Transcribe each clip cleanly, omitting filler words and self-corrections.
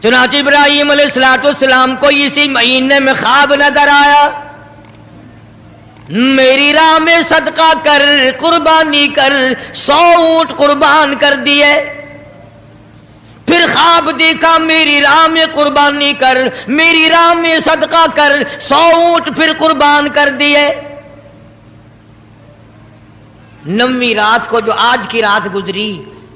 چنانچہ ابراہیم علیہ السلام کو اسی مہینے میں خواب نظر آیا، میری راہ میں صدقہ کر، قربانی کر، 100 اونٹ قربان کر دیے۔ پھر خواب دیکھا، میری راہ میں قربانی کر، میری راہ میں صدقہ کر، 100 اونٹ پھر قربان کر دیے۔ 9ویں رات کو جو آج کی رات گزری،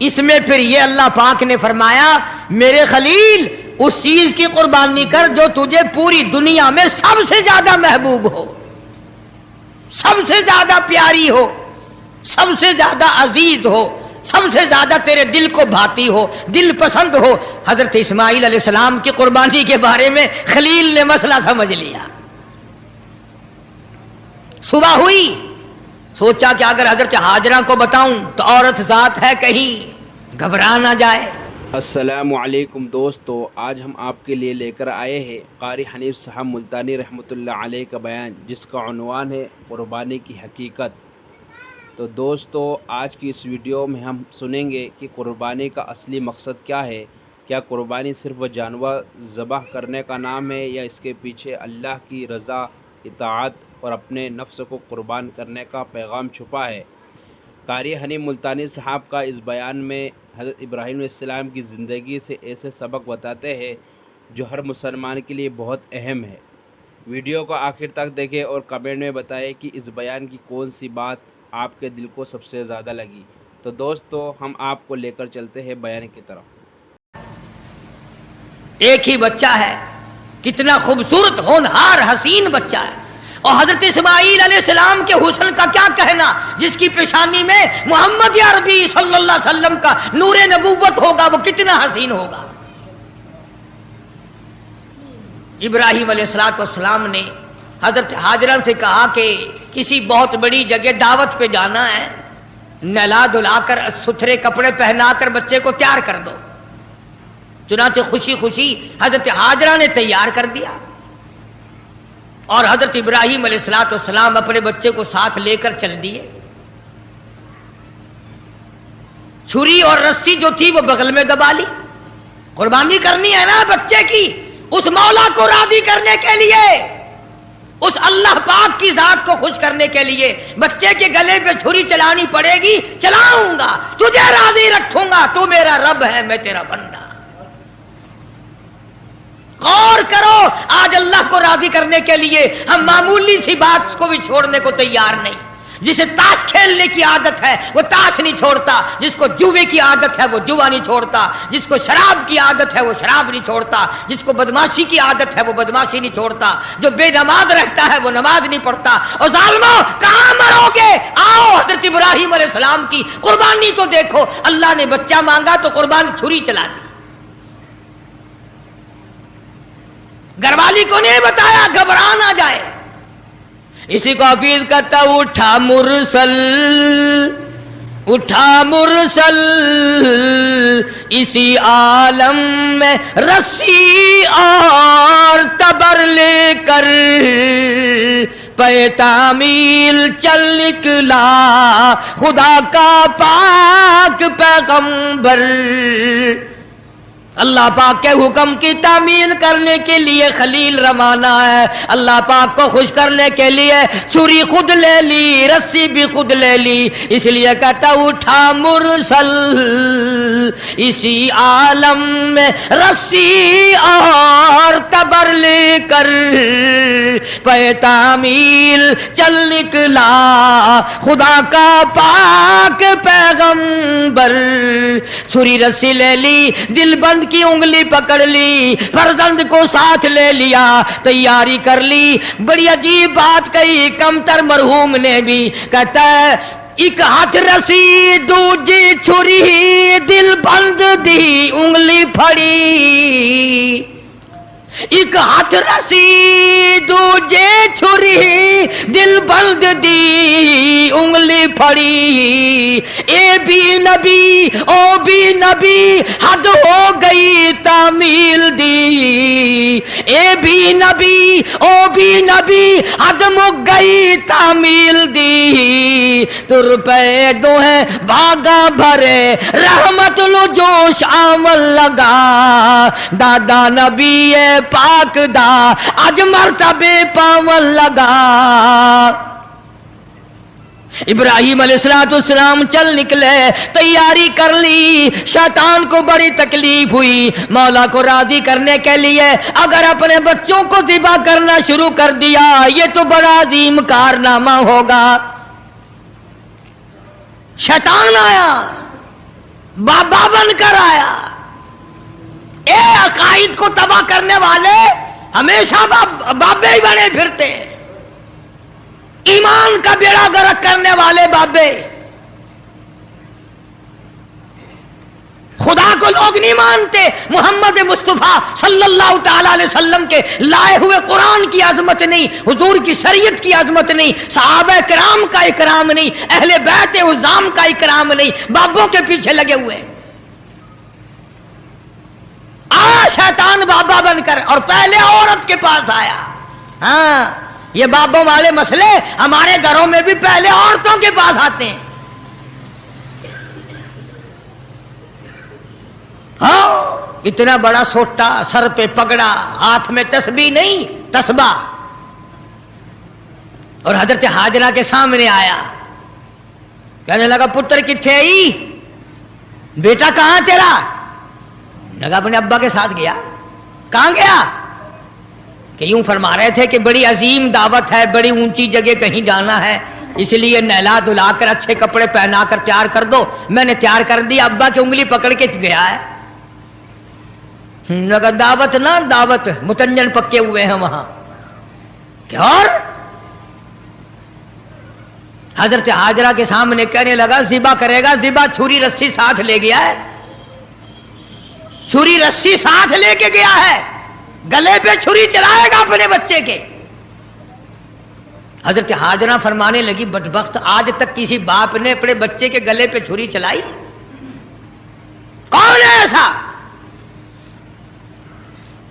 اس میں پھر یہ اللہ پاک نے فرمایا میرے خلیل اس چیز کی قربانی کر جو تجھے پوری دنیا میں سب سے زیادہ محبوب ہو، سب سے زیادہ پیاری ہو، سب سے زیادہ عزیز ہو، سب سے زیادہ تیرے دل کو بھاتی ہو، دل پسند ہو۔ حضرت اسماعیل علیہ السلام کی قربانی کے بارے میں خلیل نے مسئلہ سمجھ لیا۔ صبح ہوئی، سوچا کہ اگر حضرت ہاجرہ کو بتاؤں تو عورت ذات ہے، کہیں گھبرا نہ جائے۔ السلام علیکم دوستو، آج ہم آپ کے لیے لے کر آئے ہیں قاری حنیف صاحب ملتانی رحمۃ اللہ علیہ کا بیان، جس کا عنوان ہے قربانی کی حقیقت۔ تو دوستو، آج کی اس ویڈیو میں ہم سنیں گے کہ قربانی کا اصلی مقصد کیا ہے۔ کیا قربانی صرف جانور ذبح کرنے کا نام ہے، یا اس کے پیچھے اللہ کی رضا، اطاعت اور اپنے نفس کو قربان کرنے کا پیغام چھپا ہے؟ قاری حنیف ملتانی صاحب کا اس بیان میں حضرت ابراہیم علیہ السلام کی زندگی سے ایسے سبق بتاتے ہیں جو ہر مسلمان کے لیے بہت اہم ہے۔ ویڈیو کو آخر تک دیکھیں اور کمنٹ میں بتائیں کہ اس بیان کی کون سی بات آپ کے دل کو سب سے زیادہ لگی۔ تو دوستو، ہم آپ کو لے کر چلتے ہیں بیان کی طرف۔ ایک ہی بچہ ہے، کتنا خوبصورت ہونہار حسین بچہ ہے، اور حضرت اسماعیل علیہ السلام کے حسن کا کیا کہنا، جس کی پیشانی میں محمد عربی صلی اللہ علیہ وسلم کا نور نبوت ہوگا، وہ کتنا حسین ہوگا۔ ابراہیم علیہ السلام نے حضرت ہاجرہ سے کہا کہ کسی بہت بڑی جگہ دعوت پہ جانا ہے، نہلا دھلا کر ستھرے کپڑے پہنا کر بچے کو تیار کر دو۔ چنانچہ خوشی خوشی حضرت ہاجرہ نے تیار کر دیا، اور حضرت ابراہیم علیہ السلام اپنے بچے کو ساتھ لے کر چل دیے۔ چھری اور رسی جو تھی وہ بغل میں دبا لی۔ قربانی کرنی ہے نا بچے کی، اس مولا کو راضی کرنے کے لیے، اس اللہ پاک کی ذات کو خوش کرنے کے لیے بچے کے گلے پہ چھری چلانی پڑے گی۔ چلاؤں گا، تجھے راضی رکھوں گا، تو میرا رب ہے، میں تیرا بندہ۔ غور کرو، آج اللہ کو راضی کرنے کے لیے ہم معمولی سی بات کو بھی چھوڑنے کو تیار نہیں۔ جسے تاش کھیلنے کی عادت ہے وہ تاش نہیں چھوڑتا، جس کو جوے کی عادت ہے وہ جوا نہیں چھوڑتا، جس کو شراب کی عادت ہے وہ شراب نہیں چھوڑتا، جس کو بدماشی کی عادت ہے وہ بدماشی نہیں چھوڑتا، جو بے نماز رہتا ہے وہ نماز نہیں پڑھتا۔ اور ظالموں، کہاں مرو گے؟ آؤ حضرت ابراہیم علیہ السلام کی قربانی تو دیکھو۔ اللہ نے بچہ مانگا تو قربانی چھری چلا دی۔ گھر والی کو نہیں بتایا، گھبرا نہ جائے۔ اسی کو حفیظ کہتا، اٹھا مرسل اٹھا مرسل اسی عالم میں رسی اور تبر لے کر، پے تعمیل چل نکلا خدا کا پاک پیغمبر۔ اللہ پاک کے حکم کی تعمیل کرنے کے لیے خلیل روانہ ہے۔ اللہ پاک کو خوش کرنے کے لیے چھری خود لے لی، رسی بھی خود لے لی۔ اس لیے کہتا، اٹھا مرسل اسی عالم میں رسی اور تبر لے کر، پے تعمیل چل نکلا خدا کا پاک پیغمبر۔ چھری رسی لے لی، دل بند کی انگلی پکڑ لی، فرزند کو ساتھ لے لیا، تیاری کر لی۔ بڑی عجیب بات کہی کمتر مرحوم نے بھی، کہتا ہے ایک ہاتھ رسی دوجی چھری، دل بند دی انگلی پھڑی۔ ایک ہاتھ رسی دوجے چھری، دل بند دی انگلی پھڑی۔ اے بھی نبی او بھی نبی، حد ہو گئی تعمیل دی۔ اے اے بھی نبی او بھی نبی حد مک گئی تعمیل دی تر پہ دو ہے بھاگا بھرے رحمت لو جوش آمل لگا دادا نبی پاک دا اج مرتبے پاول لگا ابراہیم علیہ السلام چل نکلے تیاری کر لی شیطان کو بڑی تکلیف ہوئی مولا کو راضی کرنے کے لیے اگر اپنے بچوں کو ذبح کرنا شروع کر دیا یہ تو بڑا عظیم کارنامہ ہوگا شیطان آیا بابا بن کر آیا اے عقائد کو تباہ کرنے والے ہمیشہ بابے ہی بنے پھرتے ایمان کا بیڑا غرق کرنے والے بابے خدا کو لوگ نہیں مانتے محمد مصطفیٰ صلی اللہ تعالی علیہ وسلم کے لائے ہوئے قرآن کی عظمت نہیں حضور کی شریعت کی عظمت نہیں صحابہ کرام کا اکرام نہیں اہل بیت عظام کا اکرام نہیں بابوں کے پیچھے لگے ہوئے شیطان بابا بن کر اور پہلے عورت کے پاس آیا ہاں یہ بابوں والے مسئلے ہمارے گھروں میں بھی پہلے عورتوں کے پاس آتے ہیں ہاں اتنا بڑا سوٹا سر پہ پگڑا ہاتھ میں تسبیح نہیں تسبیح اور حضرت ہاجرہ کے سامنے آیا کہنے لگا پتر کتھے آئی بیٹا کہاں تیرا لگا اپنے ابا کے ساتھ گیا کہاں گیا کہ یوں فرما رہے تھے کہ بڑی عظیم دعوت ہے بڑی اونچی جگہ کہیں جانا ہے اس لیے نہلا دھلا کر اچھے کپڑے پہنا کر تیار کر دو میں نے تیار کر دیا ابا کی انگلی پکڑ کے گیا ہے لگا دعوت نہ دعوت متنجن پکے ہوئے ہیں وہاں کیا اور حضرت ہاجرہ کے سامنے کہنے لگا ذبح کرے گا ذبح چھری رسی ساتھ لے گیا ہے چھری رسی ساتھ لے کے گیا ہے گلے پہ چھری چلائے گا اپنے بچے کے حضرت ہاجرہ فرمانے لگی بدبخت آج تک کسی باپ نے اپنے بچے کے گلے پہ چھری چلائی کون ہے ایسا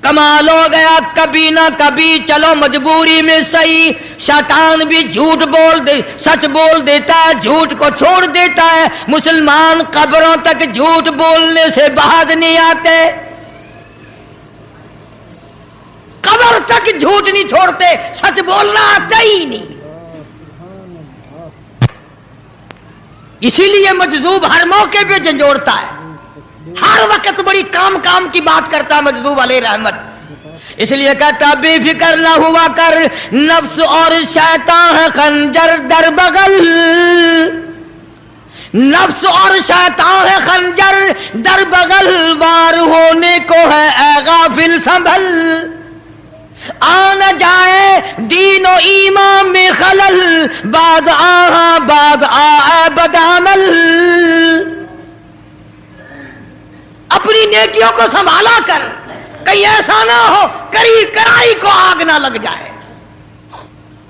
کمال ہو گیا کبھی نہ کبھی چلو مجبوری میں صحیح شیطان بھی جھوٹ بول دے سچ بول دیتا ہے جھوٹ کو چھوڑ دیتا ہے مسلمان قبروں تک جھوٹ بولنے سے باز نہیں آتے قبر تک جھوٹ نہیں چھوڑتے سچ بولنا آتا ہی نہیں اسی لیے مجذوب ہر موقع پہ جھنجھوڑتا ہے ہر وقت بڑی کام کی بات کرتا مجذوب علیہ رحمت اس لیے کہتا بے فکر نہ ہوا کر نفس اور شیطان ہے خنجر در بغل نفس اور شیطان ہے خنجر در بغل وار ہونے کو ہے اے غافل سنبھل آ نہ جائے دین و ایمان میں خلل بعد آ بدعمل اپنی نیکیوں کو سنبھالا کر کہیں ایسا نہ ہو کرائی کو آگ نہ لگ جائے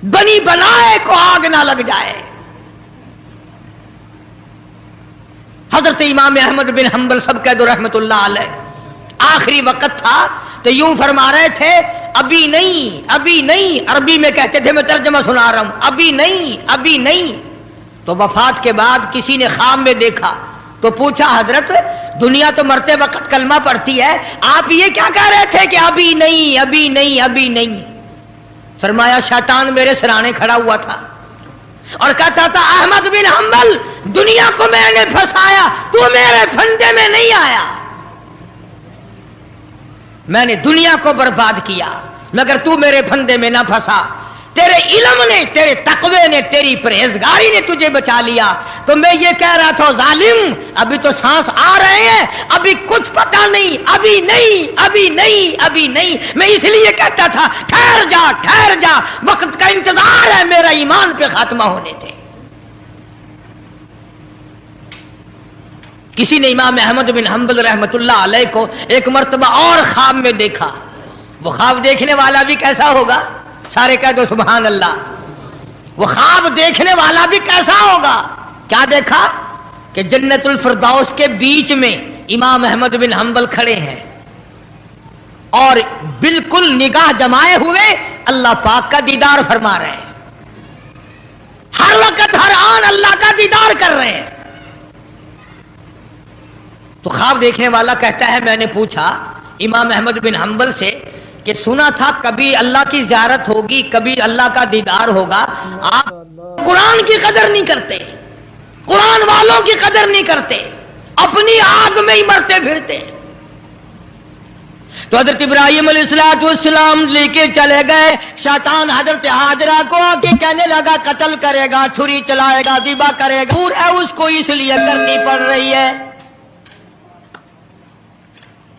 بنی بنائے کو آگ نہ لگ جائے حضرت امام احمد بن حنبل سب کہہ دو رحمت اللہ علیہ آخری وقت تھا تو یوں فرما رہے تھے ابھی نہیں عربی میں کہتے تھے میں ترجمہ سنا رہا ہوں ابھی نہیں تو وفات کے بعد کسی نے خواب میں دیکھا تو پوچھا حضرت دنیا تو مرتے وقت کلمہ پڑھتی ہے آپ یہ کیا کہہ رہے تھے کہ ابھی نہیں فرمایا شیطان میرے سرانے کھڑا ہوا تھا اور کہتا تھا احمد بن حنبل دنیا کو میں نے پھنسایا تو میرے پھندے میں نہیں آیا میں نے دنیا کو برباد کیا مگر تو میرے پھندے میں نہ پھنسا تیرے علم نے تیرے تقوی نے تیری پرہیزگاری نے تجھے بچا لیا تو میں یہ کہہ رہا تھا ظالم ابھی تو سانس آ رہے ہیں ابھی کچھ پتا نہیں ابھی نہیں میں اس لیے کہتا تھا ٹھہر جا وقت کا انتظار ہے میرا ایمان پہ خاتمہ ہونے تھے کسی نے امام احمد بن حنبل رحمت اللہ علیہ کو ایک مرتبہ اور خواب میں دیکھا وہ خواب دیکھنے والا بھی کیسا ہوگا سارے کہہ دو سبحان اللہ وہ خواب دیکھنے والا بھی کیسا ہوگا کیا دیکھا کہ جنت الفردوس کے بیچ میں امام احمد بن حنبل کھڑے ہیں اور بالکل نگاہ جمائے ہوئے اللہ پاک کا دیدار فرما رہے ہیں، ہر وقت ہر آن اللہ کا دیدار کر رہے ہیں۔ تو خواب دیکھنے والا کہتا ہے میں نے پوچھا امام احمد بن حنبل سے کہ سنا تھا کبھی اللہ کی زیارت ہوگی، کبھی اللہ کا دیدار ہوگا، آپ قرآن کی قدر نہیں کرتے، قرآن والوں کی قدر نہیں کرتے، اپنی آگ میں ہی مرتے پھرتے۔ تو حضرت ابراہیم علیہ السلام لے کے چلے گئے، شیطان حضرت ہاجرہ کو آ کے کہنے لگا قتل کرے گا، چھری چلائے گا، ذبح کرے گا، دور ہے اس کو اس لیے کرنی پڑ رہی ہے۔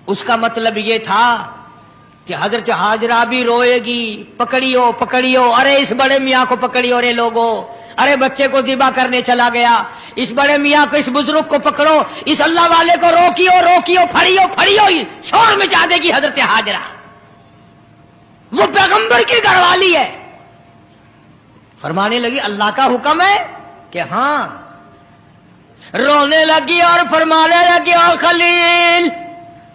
اس کا مطلب یہ تھا کہ حضرت ہاجرہ بھی روئے گی، پکڑیو پکڑیو، ارے اس بڑے میاں کو پکڑیو رے لوگو، ارے بچے کو ذبح کرنے چلا گیا، اس بڑے میاں کو، اس بزرگ کو پکڑو، اس اللہ والے کو روکیو روکیو، پھڑیو پھڑیو، شور مچا دے گی حضرت ہاجرہ، وہ پیغمبر کی گھر والی ہے۔ فرمانے لگی اللہ کا حکم ہے کہ ہاں، رونے لگی اور فرمانے لگی او خلیل،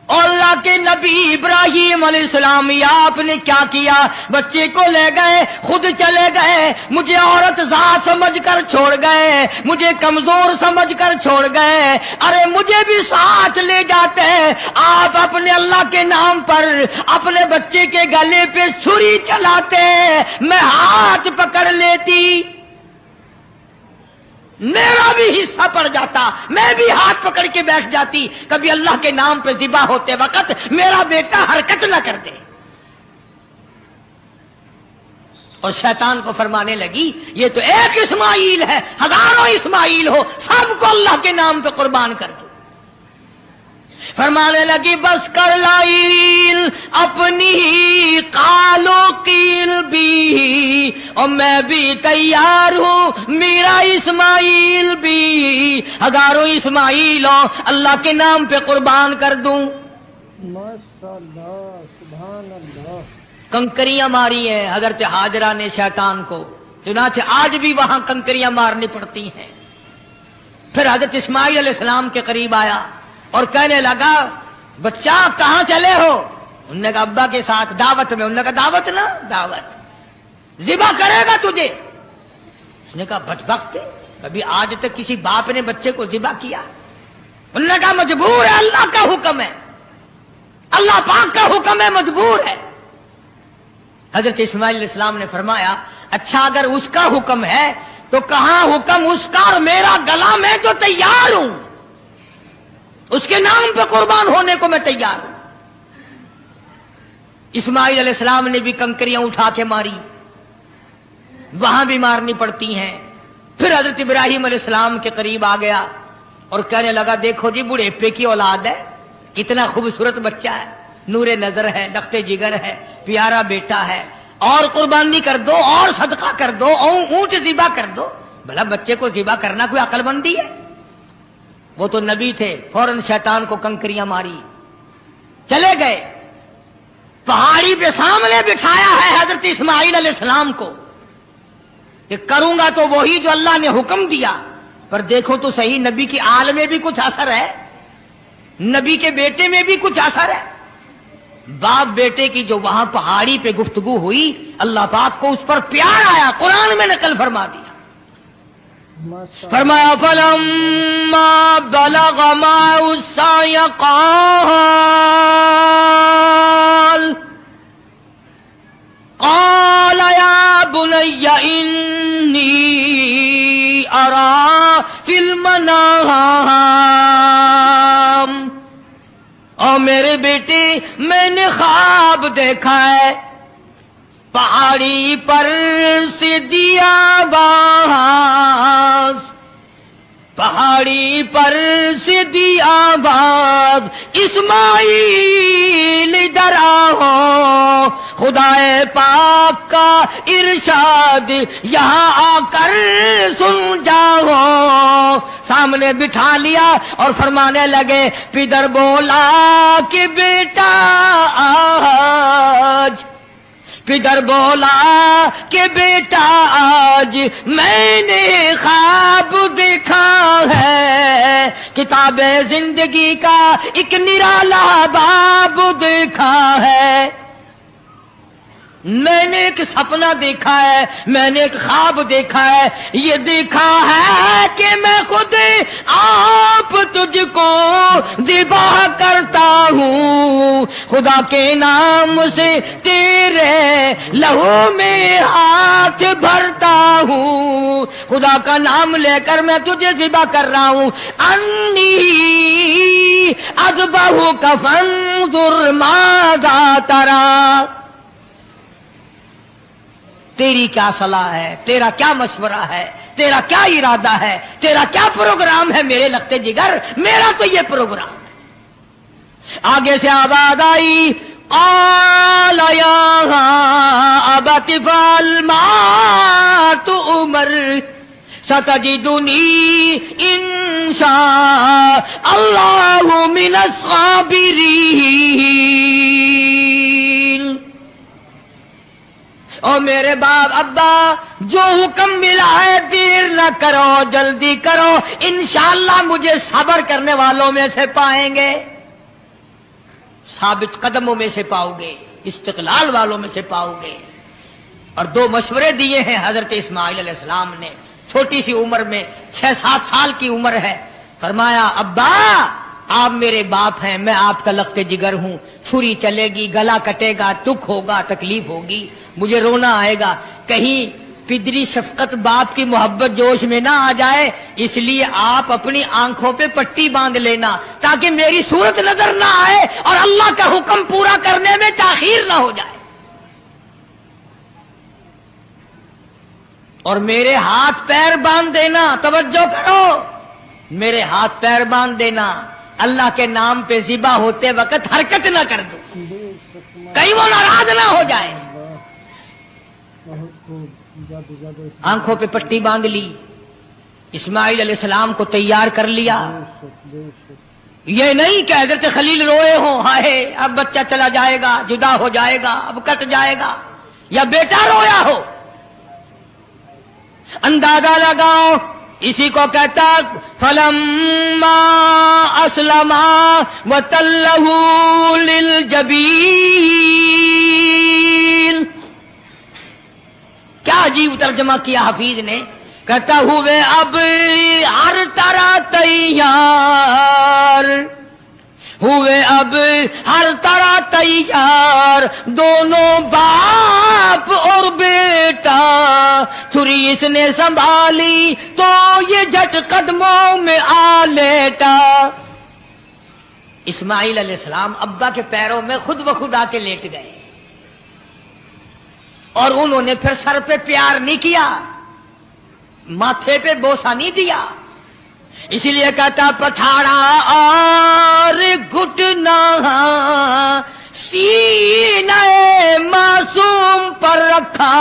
اللہ کے نبی ابراہیم علیہ السلام، یا آپ نے کیا کیا؟ بچے کو لے گئے، خود چلے گئے، مجھے عورت ذات سمجھ کر چھوڑ گئے، مجھے کمزور سمجھ کر چھوڑ گئے، ارے مجھے بھی ساتھ لے جاتے، آپ اپنے اللہ کے نام پر اپنے بچے کے گلے پہ چھری چلاتے، میں ہاتھ پکڑ لیتی، میرا بھی حصہ پڑ جاتا، میں بھی ہاتھ پکڑ کے بیٹھ جاتی، کبھی اللہ کے نام پہ ذبح ہوتے وقت میرا بیٹا حرکت نہ کر دے۔ اور شیطان کو فرمانے لگی یہ تو ایک اسماعیل ہے، ہزاروں اسماعیل ہو، سب کو اللہ کے نام پہ قربان کر دو۔ فرمانے لگی بس کر لائل اپنی قالو قیل بھی، اور میں بھی تیار ہوں، میرا اسماعیل بھی، ہزاروں اسماعیل ہو اللہ کے نام پہ قربان کر دوں۔ ماشاءاللہ، سبحان اللہ۔ کنکریاں ماری ہیں حضرت ہاجرہ نے شیطان کو، چنانچہ آج بھی وہاں کنکریاں مارنی پڑتی ہیں۔ پھر حضرت اسماعیل علیہ السلام کے قریب آیا اور کہنے لگا بچہ کہاں چلے ہو؟ انہوں نے کہا ابا کے ساتھ دعوت میں۔ انہوں نے کہا دعوت نہ دعوت، ذبح کرے گا تجھے۔ اس نے کہا بدبخت، کبھی آج تک کسی باپ نے بچے کو ذبح کیا؟ انہوں نے کہا مجبور ہے، اللہ کا حکم ہے، اللہ پاک کا حکم ہے، مجبور ہے۔ حضرت اسماعیل علیہ السلام نے فرمایا اچھا اگر اس کا حکم ہے تو کہاں حکم اس کا اور میرا گلا، میں تو تیار ہوں، اس کے نام پہ قربان ہونے کو میں تیار ہوں۔ اسماعیل علیہ السلام نے بھی کنکریاں اٹھا کے ماری، وہاں بھی مارنی پڑتی ہیں۔ پھر حضرت ابراہیم علیہ السلام کے قریب آ گیا اور کہنے لگا دیکھو جی بڑھیپے کی اولاد ہے، کتنا خوبصورت بچہ ہے، نور نظر ہے، لخت جگر ہے، پیارا بیٹا ہے، اور قربانی کر دو اور صدقہ کر دو اور اونٹ ذبح کر دو۔ بھلا بچے کو ذبح کرنا کوئی عقل مندی ہے؟ وہ تو نبی تھے، فوراً شیطان کو کنکریاں ماری، چلے گئے۔ پہاڑی پہ سامنے بٹھایا ہے حضرت اسماعیل علیہ السلام کو کہ کروں گا تو وہی جو اللہ نے حکم دیا، پر دیکھو تو صحیح نبی کی آل میں بھی کچھ اثر ہے، نبی کے بیٹے میں بھی کچھ اثر ہے۔ باپ بیٹے کی جو وہاں پہاڑی پہ گفتگو ہوئی، اللہ پاک کو اس پر پیار آیا، قرآن میں نقل فرما دیا۔ فرمایا فلما بلغ معه السعي قال يا بني إني أرى في المنام، اور میرے بیٹے میں نے خواب دیکھا ہے، پہاڑی پر سے دیا باز، پہاڑی پر سے دیا باز، اسماعیل ادھر آؤ، خدائے پاک کا ارشاد یہاں آ کر سن جاؤ۔ سامنے بٹھا لیا اور فرمانے لگے، پدر بولا کہ بیٹا آج پدر بولا کہ بیٹا آج میں نے خواب دیکھا ہے، کتاب زندگی کا ایک نرالا باب دیکھا ہے، میں نے ایک سپنا دیکھا ہے، میں نے ایک خواب دیکھا ہے، یہ دیکھا ہے کہ میں خود آپ تجھ کو ذبح کرتا ہوں، خدا کے نام سے تیرے لہو میں ہاتھ بھرتا ہوں، خدا کا نام لے کر میں تجھے ذبح کر رہا ہوں، انی اذبحک فانظر ماذا تری، تیری کیا صلاح ہے، تیرا کیا مشورہ ہے، تیرا کیا ارادہ ہے، تیرا کیا پروگرام ہے میرے لگتے جگر، میرا تو یہ پروگرام ہے۔ آگے سے آواز آئی، قال یا ابت افعل ما تؤمر ستجدنی ان شاء اللہ من الصابرین۔ او میرے باپ ابا، جو حکم ملا ہے دیر نہ کرو، جلدی کرو، انشاءاللہ مجھے صبر کرنے والوں میں سے پائیں گے، ثابت قدموں میں سے پاؤ گے، استقلال والوں میں سے پاؤ گے۔ اور دو مشورے دیے ہیں حضرت اسماعیل علیہ السلام نے، چھوٹی سی عمر میں، 6-7 سال کی عمر ہے۔ فرمایا ابا آپ میرے باپ ہیں، میں آپ کا لخت جگر ہوں، چھری چلے گی، گلا کٹے گا، دکھ ہوگا، تکلیف ہوگی، مجھے رونا آئے گا، کہیں پدری شفقت باپ کی محبت جوش میں نہ آ جائے، اس لیے آپ اپنی آنکھوں پہ پٹی باندھ لینا تاکہ میری صورت نظر نہ آئے اور اللہ کا حکم پورا کرنے میں تاخیر نہ ہو جائے، اور میرے ہاتھ پیر باندھ دینا، توجہ کرو، میرے ہاتھ پیر باندھ دینا، اللہ کے نام پہ ذبح ہوتے وقت حرکت نہ کر دو، کہیں وہ ناراض نہ ہو جائے۔ آنکھوں پہ پٹی باندھ لی، اسماعیل علیہ السلام کو تیار کر لیا۔ یہ نہیں کہ حضرت خلیل روئے ہوں، ہائے اب بچہ چلا جائے گا، جدا ہو جائے گا، اب کٹ جائے گا، یا بیٹا رویا ہو، اندازہ لگاؤ، اسی کو کہتا فلما اسلما وتلہ للجبین۔ کیا عجیب ترجمہ کیا حفیظ نے، کہتا ہوئے اب ہر طرح تیار ہوئے، اب ہر طرح تیار، دونوں باپ اور بیٹا، چھری اس نے سنبھالی تو یہ جھٹ قدموں میں آ لیٹا۔ اسماعیل علیہ السلام ابا کے پیروں میں خود بخود آ کے لیٹ گئے، اور انہوں نے پھر سر پہ پیار نہیں کیا، ماتھے پہ بوسہ نہیں دیا، اسی لیے کہتا پچھاڑا اور گھٹنا سینہ معصوم پر رکھا،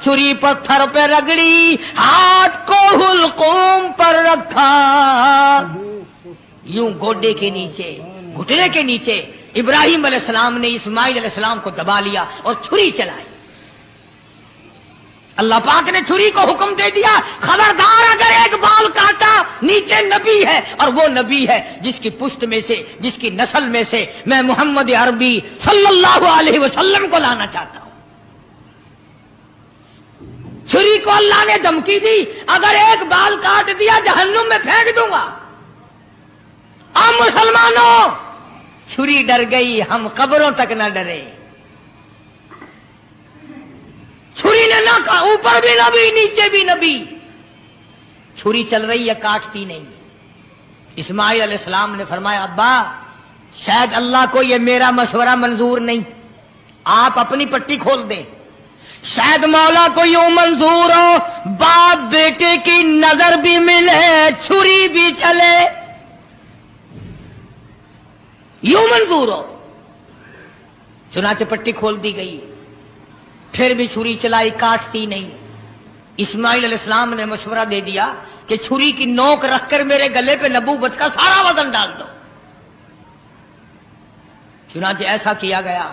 چھری پتھر پہ رگڑی، ہاتھ کو حلقوم پر رکھا، یوں گوڈے کے نیچے، گھٹنے کے نیچے ابراہیم علیہ السلام نے اسماعیل علیہ السلام کو دبا لیا اور چھری چلائی۔ اللہ پاک نے چھری کو حکم دے دیا، خبردار اگر ایک بال کاٹا، نیچے نبی ہے، اور وہ نبی ہے جس کی پشت میں سے، جس کی نسل میں سے میں محمد عربی صلی اللہ علیہ وسلم کو لانا چاہتا ہوں۔ چھری کو اللہ نے دھمکی دی، اگر ایک بال کاٹ دیا جہنم میں پھینک دوں گا۔ اب مسلمانوں، چھری ڈر گئی، ہم قبروں تک نہ ڈرے۔ چھری نے نہ کہا، اوپر بھی نبی نیچے بھی نبی، چھری چل رہی ہے، کاٹتی نہیں۔ اسماعیل علیہ السلام نے فرمایا ابا شاید اللہ کو یہ میرا مشورہ منظور نہیں، آپ اپنی پٹی کھول دیں، شاید مولا کو یوں منظور ہو باپ بیٹے کی نظر بھی ملے، چھری بھی چلے، یوں منظور ہو۔ چنانچہ پٹی کھول دی گئی، پھر بھی چھری چلائی، کاٹتی نہیں۔ اسماعیل علیہ السلام نے مشورہ دے دیا کہ چھری کی نوک رکھ کر میرے گلے پہ نبوت کا سارا وزن ڈال دو۔ چنانچہ ایسا کیا گیا،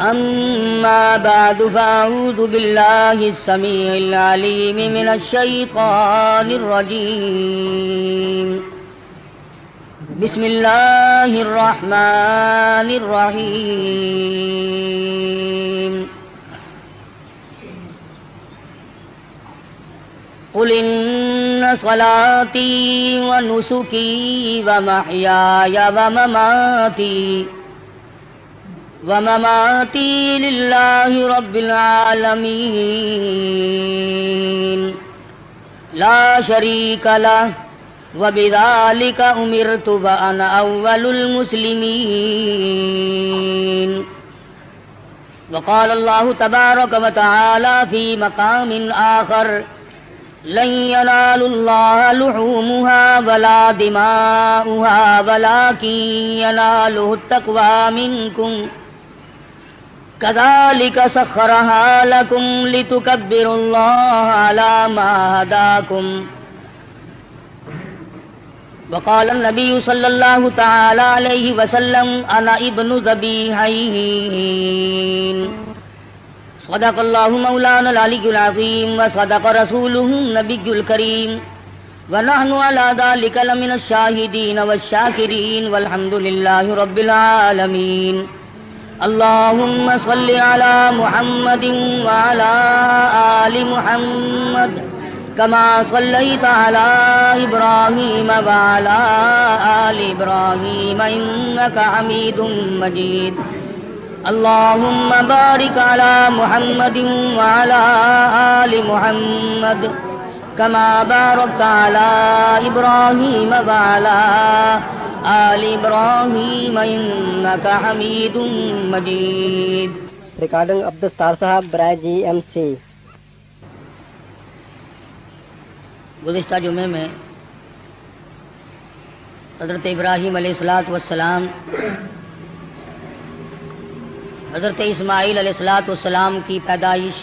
أما بعد فأعوذ بالله السميع العليم من الشيطان الرجيم بسم الله الرحمن الرحيم قل إن صلاتي ونسكي ومحياي ومماتي لله رب العالمين لا شريك له وبذلك أمرت وأنا أول المسلمين. وقال الله تبارك وتعالى في مقام آخر لن ينال الله لحومها ولا دماؤها ولكن يناله التقوى منكم كذلك سخرها لكم لتكبروا الله على ما هداكم. وقال النبي صلى الله تعالى عليه وسلم أنا ابن ذبيحين. صدق الله مولانا العلي العظيم وصدق رسوله النبي الكريم ونحن على ذلك لمن الشاهدين والشاكرين والحمد لله رب العالمين. اللهم صل على محمد وعلى آل محمد كما صليت على إبراهيم وعلى آل إبراهيم إنك حميد مجيد. اللهم بارك على محمد وعلى آل محمد كما باركت على إبراهيم وعلى آل إبراهيم إنك حميد مجيد. ریکارڈنگ عبدالستار صاحب برائے جی ایم سی. گزشتہ جمعے میں حضرت ابراہیم علیہ السلام حضرت اسماعیل علیہ السلام کی پیدائش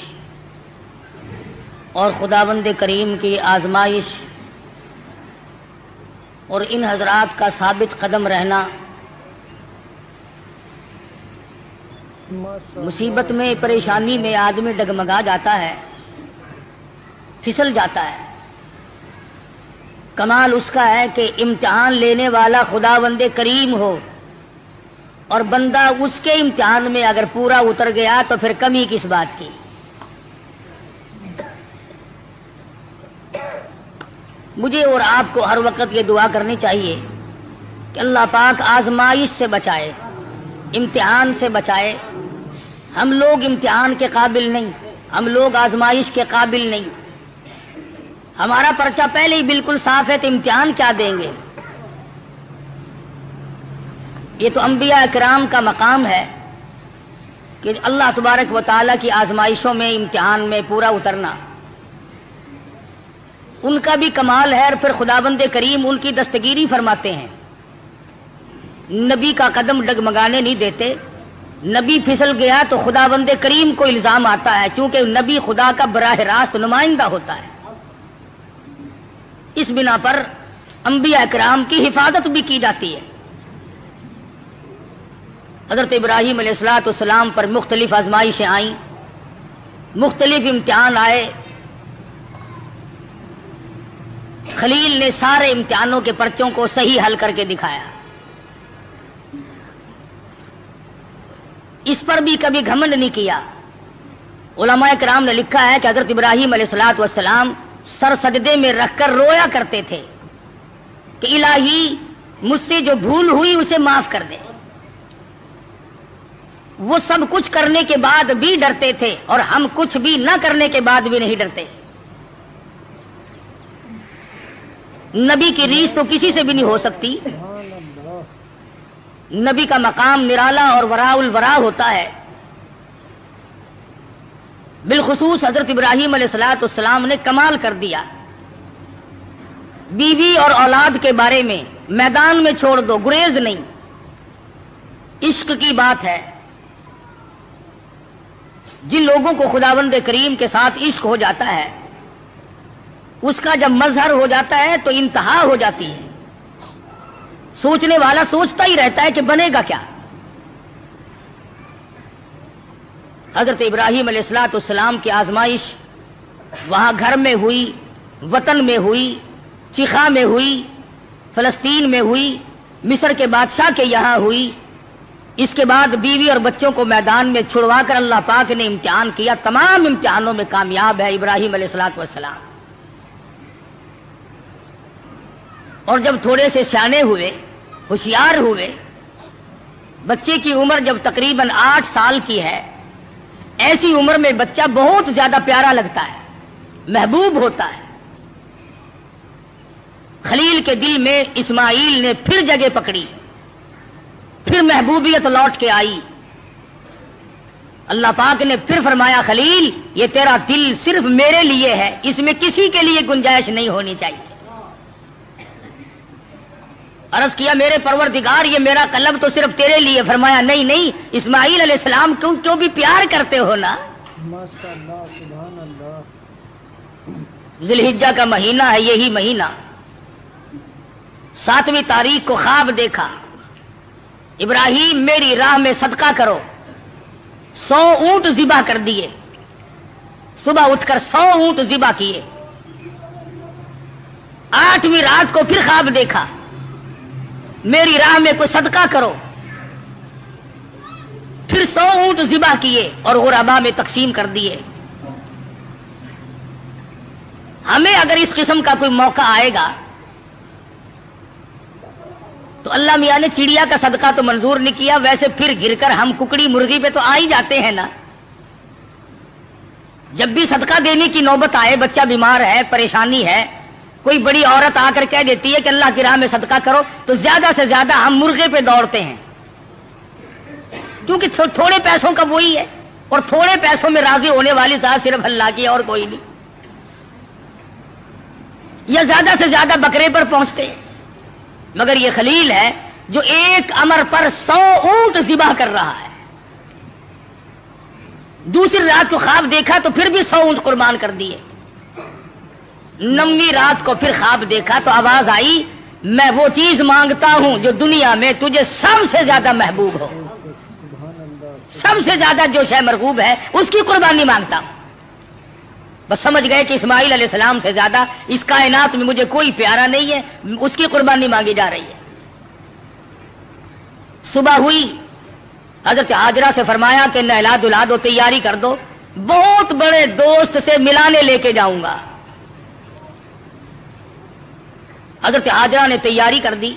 اور خداوند کریم کی آزمائش اور ان حضرات کا ثابت قدم رہنا، مصیبت میں پریشانی میں آدمی ڈگمگا جاتا ہے، پھسل جاتا ہے. کمال اس کا ہے کہ امتحان لینے والا خداوند کریم ہو اور بندہ اس کے امتحان میں اگر پورا اتر گیا تو پھر کمی کس بات کی. مجھے اور آپ کو ہر وقت یہ دعا کرنی چاہیے کہ اللہ پاک آزمائش سے بچائے، امتحان سے بچائے. ہم لوگ امتحان کے قابل نہیں، ہم لوگ آزمائش کے قابل نہیں. ہمارا پرچہ پہلے ہی بالکل صاف ہے تو امتحان کیا دیں گے؟ یہ تو انبیاء کرام کا مقام ہے کہ اللہ تبارک و تعالیٰ کی آزمائشوں میں، امتحان میں پورا اترنا ان کا بھی کمال ہے. اور پھر خداوند کریم ان کی دستگیری فرماتے ہیں، نبی کا قدم ڈگمگانے نہیں دیتے. نبی پھسل گیا تو خداوند کریم کو الزام آتا ہے، چونکہ نبی خدا کا براہ راست نمائندہ ہوتا ہے. اس بنا پر انبیاء کرام کی حفاظت بھی کی جاتی ہے. حضرت ابراہیم علیہ السلام پر مختلف آزمائشیں آئیں، مختلف امتحان آئے. خلیل نے سارے امتحانوں کے پرچوں کو صحیح حل کر کے دکھایا. اس پر بھی کبھی گھمنڈ نہیں کیا. علماء کرام نے لکھا ہے کہ حضرت ابراہیم علیہ السلام سر سجدے میں رکھ کر رویا کرتے تھے کہ الہی مجھ سے جو بھول ہوئی اسے معاف کر دے. وہ سب کچھ کرنے کے بعد بھی ڈرتے تھے اور ہم کچھ بھی نہ کرنے کے بعد بھی نہیں ڈرتے. نبی کی ریس تو کسی سے بھی نہیں ہو سکتی. نبی کا مقام نرالا اور وراء الورا ہوتا ہے. بالخصوص حضرت ابراہیم علیہ السلام نے کمال کر دیا. بیوی اور اولاد کے بارے میں میدان میں چھوڑ دو، گریز نہیں. عشق کی بات ہے. جن لوگوں کو خداوند کریم کے ساتھ عشق ہو جاتا ہے، اس کا جب مظہر ہو جاتا ہے تو انتہا ہو جاتی ہے. سوچنے والا سوچتا ہی رہتا ہے کہ بنے گا کیا. حضرت ابراہیم علیہ السلام کی آزمائش وہاں گھر میں ہوئی، وطن میں ہوئی، چیخا میں ہوئی، فلسطین میں ہوئی، مصر کے بادشاہ کے یہاں ہوئی۔ اس کے بعد بیوی اور بچوں کو میدان میں چھڑوا کر اللہ پاک نے امتحان کیا، تمام امتحانوں میں کامیاب ہے ابراہیم علیہ السلام۔ اور جب تھوڑے سے سیانے ہوئے، ہوشیار ہوئے، بچے کی عمر جب تقریباً 8 سال کی ہے، ایسی عمر میں بچہ بہت زیادہ پیارا لگتا ہے، محبوب ہوتا ہے۔ خلیل کے دل میں اسماعیل نے پھر جگہ پکڑی، پھر محبوبیت لوٹ کے آئی۔ اللہ پاک نے پھر فرمایا خلیل یہ تیرا دل صرف میرے لیے ہے، اس میں کسی کے لیے گنجائش نہیں ہونی چاہیے۔ عرض کیا میرے پروردگار یہ میرا قلب تو صرف تیرے لیے، فرمایا نہیں نہیں، اسماعیل علیہ السلام کیوں بھی پیار کرتے ہو نا۔ ماشاءاللہ، سبحان اللہ۔ ذی الحجہ کا مہینہ ہے، یہی مہینہ 7ویں تاریخ کو خواب دیکھا، ابراہیم میری راہ میں صدقہ کرو۔ 100 اونٹ ذبح کر دیے، صبح اٹھ کر 100 اونٹ ذبح کیے۔ 8ویں رات کو پھر خواب دیکھا، میری راہ میں کوئی صدقہ کرو، پھر 100 اونٹ ذبح کیے اور غربا میں تقسیم کر دیے۔ ہمیں اگر اس قسم کا کوئی موقع آئے گا تو اللہ میاں نے چڑیا کا صدقہ تو منظور نہیں کیا، ویسے پھر گر کر ہم ککڑی مرغی پہ تو آ ہی جاتے ہیں نا۔ جب بھی صدقہ دینے کی نوبت آئے، بچہ بیمار ہے، پریشانی ہے، کوئی بڑی عورت آ کر کہہ دیتی ہے کہ اللہ کی راہ میں صدقہ کرو، تو زیادہ سے زیادہ ہم مرغے پہ دوڑتے ہیں، کیونکہ تھوڑے پیسوں کا وہی ہے، اور تھوڑے پیسوں میں راضی ہونے والی ذات صرف اللہ کی اور کوئی نہیں۔ یا زیادہ سے زیادہ بکرے پر پہنچتے ہیں، مگر یہ خلیل ہے جو ایک امر پر 100 اونٹ ذبح کر رہا ہے۔ دوسری رات کو خواب دیکھا تو پھر بھی 100 اونٹ قربان کر دیے۔ 9ویں رات کو پھر خواب دیکھا تو آواز آئی میں وہ چیز مانگتا ہوں جو دنیا میں تجھے سب سے زیادہ محبوب ہو، سب سے زیادہ جو شے مرغوب ہے اس کی قربانی مانگتا ہوں۔ بس سمجھ گئے کہ اسماعیل علیہ السلام سے زیادہ اس کائنات میں مجھے کوئی پیارا نہیں ہے، اس کی قربانی مانگی جا رہی ہے۔ صبح ہوئی، حضرت ہاجرہ سے فرمایا کہ نہلا دھلا دو، تیاری کر دو، بہت بڑے دوست سے ملانے لے کے جاؤں گا۔ حضرت ہاجرہ نے تیاری کر دی،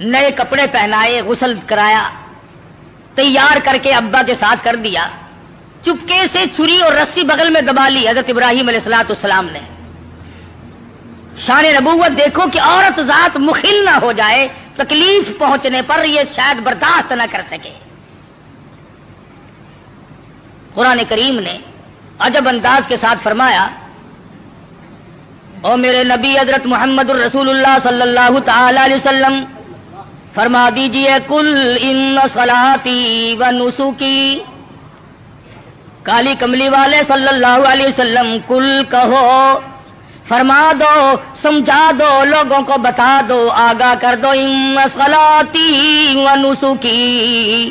نئے کپڑے پہنائے، غسل کرایا، تیار کر کے ابا کے ساتھ کر دیا۔ چپکے سے چھری اور رسی بغل میں دبا لی حضرت ابراہیم علیہ السلام نے۔ شان نبوت دیکھو کہ عورت ذات مخل نہ ہو جائے، تکلیف پہنچنے پر یہ شاید برداشت نہ کر سکے۔ قرآن کریم نے عجب انداز کے ساتھ فرمایا او میرے نبی حضرت محمد الرسول اللہ صلی اللہ تعالی علیہ وسلم فرما دیجئے کل ان صلاتی و نسکی، کالی کملی والے صلی اللہ علیہ وسلم کل کہو، فرما دو، سمجھا دو، لوگوں کو بتا دو، آگاہ کر دو، ان صلاتی و نسکی،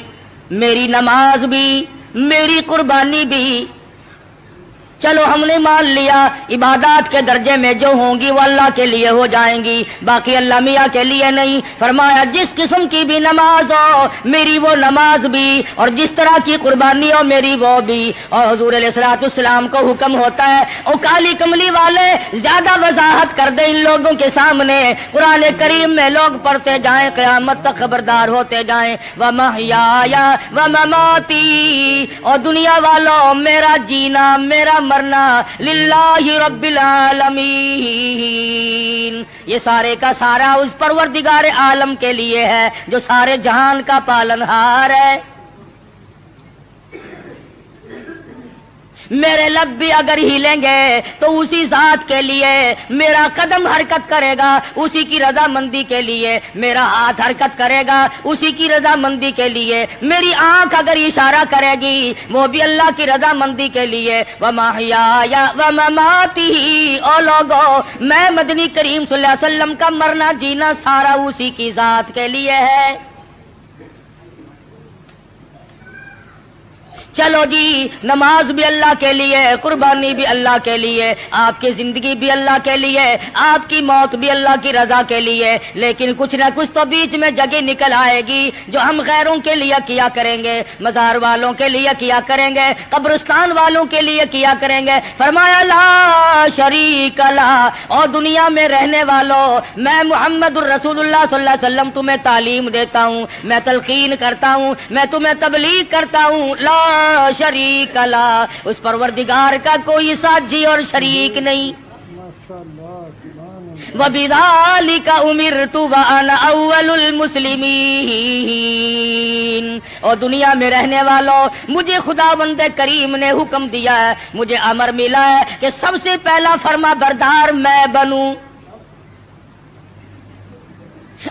میری نماز بھی، میری قربانی بھی، چلو ہم نے مان لیا عبادات کے درجے میں جو ہوں گی وہ اللہ کے لیے ہو جائیں گی، باقی اللہ میاں کے لیے نہیں۔ فرمایا جس قسم کی بھی نماز ہو میری وہ نماز بھی، اور جس طرح کی قربانی ہو میری وہ بھی۔ اور حضور علیہ الصلوۃ والسلام کو حکم ہوتا ہے او کالی کملی والے زیادہ وضاحت کر دے ان لوگوں کے سامنے، قرآن کریم میں لوگ پڑھتے جائیں، قیامت تک خبردار ہوتے جائیں، وَمَحْيَايَ وَمَمَاتِي، اور دنیا والوں میرا جینا میرا مرنا للہ رب العالمین، یہ سارے کا سارا اس پروردگار عالم کے لیے ہے جو سارے جہان کا پالنہار ہے۔ میرے لب بھی اگر ہلیں گے تو اسی ذات کے لیے، میرا قدم حرکت کرے گا اسی کی رضا مندی کے لیے، میرا ہاتھ حرکت کرے گا اسی کی رضا مندی کے لیے، میری آنکھ اگر اشارہ کرے گی وہ بھی اللہ کی رضا مندی کے لیے۔ وَمَحْيَايَ وَمَمَاتِي، او لوگو میں مدنی کریم صلی اللہ علیہ وسلم کا مرنا جینا سارا اسی کی ذات کے لیے ہے۔ چلو جی نماز بھی اللہ کے لیے، قربانی بھی اللہ کے لیے، آپ کی زندگی بھی اللہ کے لیے، آپ کی موت بھی اللہ کی رضا کے لیے، لیکن کچھ نہ کچھ تو بیچ میں جگہ نکل آئے گی جو ہم غیروں کے لیے کیا کریں گے، مزار والوں کے لیے کیا کریں گے، قبرستان والوں کے لیے کیا کریں گے۔ فرمایا لا شریک لا، اور دنیا میں رہنے والوں میں محمد الرسول اللہ صلی اللہ علیہ وسلم تمہیں تعلیم دیتا ہوں، میں تلقین کرتا ہوں، میں تمہیں تبلیغ کرتا ہوں، لا شریک لا، اس پروردگار کا کوئی ساجی اور شریک نہیں۔ ماشاء اللہ سبحان اللہ۔ وَبِذَلِكَ أُمِرْتُ وَأَنَا أَوَّلُ الْمُسْلِمِينَ، اور دنیا میں رہنے والوں مجھے خداوند کریم نے حکم دیا ہے، مجھے امر ملا ہے کہ سب سے پہلا فرما بردار میں بنوں۔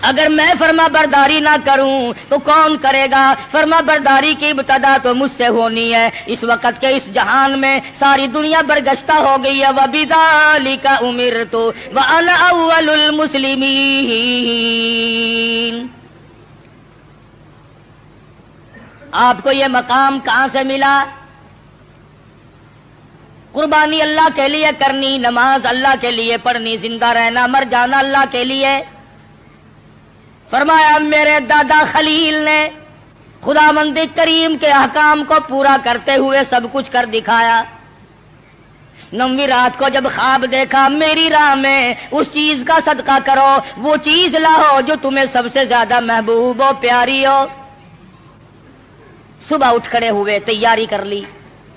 اگر میں فرما برداری نہ کروں تو کون کرے گا؟ فرما برداری کی ابتدا تو مجھ سے ہونی ہے۔ اس وقت کے اس جہان میں ساری دنیا برگشتہ ہو گئی ہے۔ وَبِذَلِكَ أُمِرْتُ وَأَنَا أَوَّلُ الْمُسْلِمِينَ۔ آپ کو یہ مقام کہاں سے ملا؟ قربانی اللہ کے لیے کرنی، نماز اللہ کے لیے پڑھنی، زندہ رہنا مر جانا اللہ کے لیے۔ فرمایا میرے دادا خلیل نے خداوند کریم کے احکام کو پورا کرتے ہوئے سب کچھ کر دکھایا۔ 9ویں رات کو جب خواب دیکھا، میری راہ میں اس چیز کا صدقہ کرو، وہ چیز لاؤ جو تمہیں سب سے زیادہ محبوب ہو، پیاری ہو۔ صبح اٹھ کھڑے ہوئے، تیاری کر لی،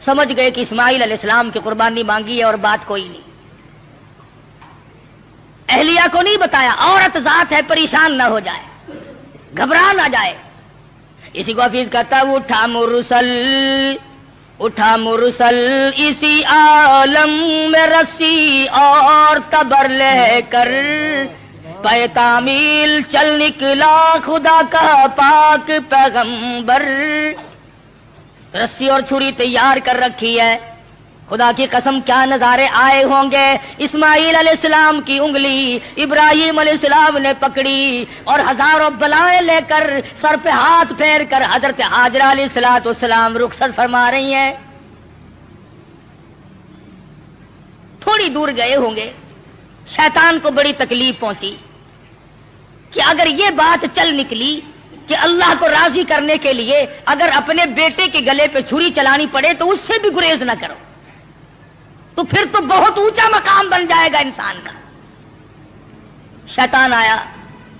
سمجھ گئے کہ اسماعیل علیہ السلام کی قربانی مانگی ہے اور بات کوئی نہیں۔ اہلیہ کو نہیں بتایا، عورت ذات ہے، پریشان نہ ہو جائے، گھبرا نہ جائے۔ اسی کو حفیظ کہتا ہے اٹھا مرسل اسی عالم میں رسی اور تبر لے کر، پے تعمیل چل نکلا خدا کا پاک پیغمبر۔ رسی اور چھری تیار کر رکھی ہے، خدا کی قسم کیا نظارے آئے ہوں گے۔ اسماعیل علیہ السلام کی انگلی ابراہیم علیہ السلام نے پکڑی اور ہزاروں بلائیں لے کر سر پہ ہاتھ پھیر کر حضرت ہاجرہ علیہ السلام رخصت فرما رہی ہیں۔ تھوڑی دور گئے ہوں گے، شیطان کو بڑی تکلیف پہنچی کہ اگر یہ بات چل نکلی کہ اللہ کو راضی کرنے کے لیے اگر اپنے بیٹے کے گلے پہ چھری چلانی پڑے تو اس سے بھی گریز نہ کرو، تو پھر تو بہت اونچا مقام بن جائے گا انسان کا۔ شیطان آیا،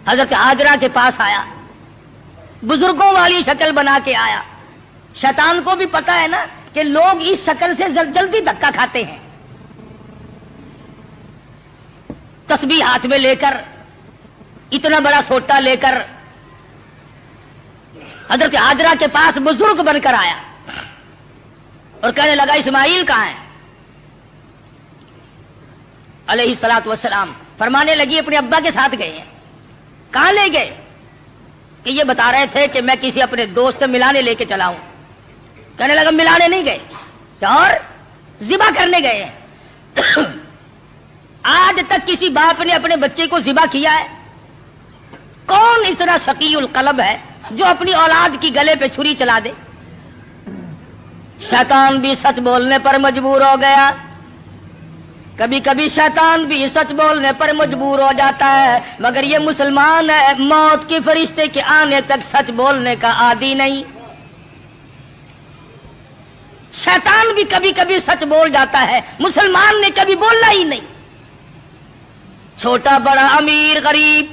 حضرت ہاجرہ کے پاس آیا، بزرگوں والی شکل بنا کے آیا۔ شیطان کو بھی پتا ہے نا کہ لوگ اس شکل سے جلدی دھکا کھاتے ہیں۔ تسبیح ہاتھ میں لے کر، اتنا بڑا سوٹا لے کر حضرت ہاجرہ کے پاس بزرگ بن کر آیا اور کہنے لگا اسماعیل کہاں ہے؟ علیہ الصلوۃ والسلام فرمانے لگی اپنے ابا کے ساتھ گئے ہیں۔ کہاں لے گئے؟ کہ یہ بتا رہے تھے کہ میں کسی اپنے دوست سے ملانے لے کے چلا ہوں۔ کہنے لگا ملانے نہیں گئے اور ذبح کرنے گئے ہیں۔ آج تک کسی باپ نے اپنے بچے کو ذبح کیا ہے؟ کون اتنا شقی القلب ہے جو اپنی اولاد کی گلے پہ چھری چلا دے؟ شیطان بھی سچ بولنے پر مجبور ہو گیا، کبھی کبھی شیطان بھی سچ بولنے پر مجبور ہو جاتا ہے، مگر یہ مسلمان ہے، موت کے فرشتے کے آنے تک سچ بولنے کا عادی نہیں۔ شیطان بھی کبھی کبھی سچ بول جاتا ہے، مسلمان نے کبھی بولنا ہی نہیں۔ چھوٹا بڑا امیر غریب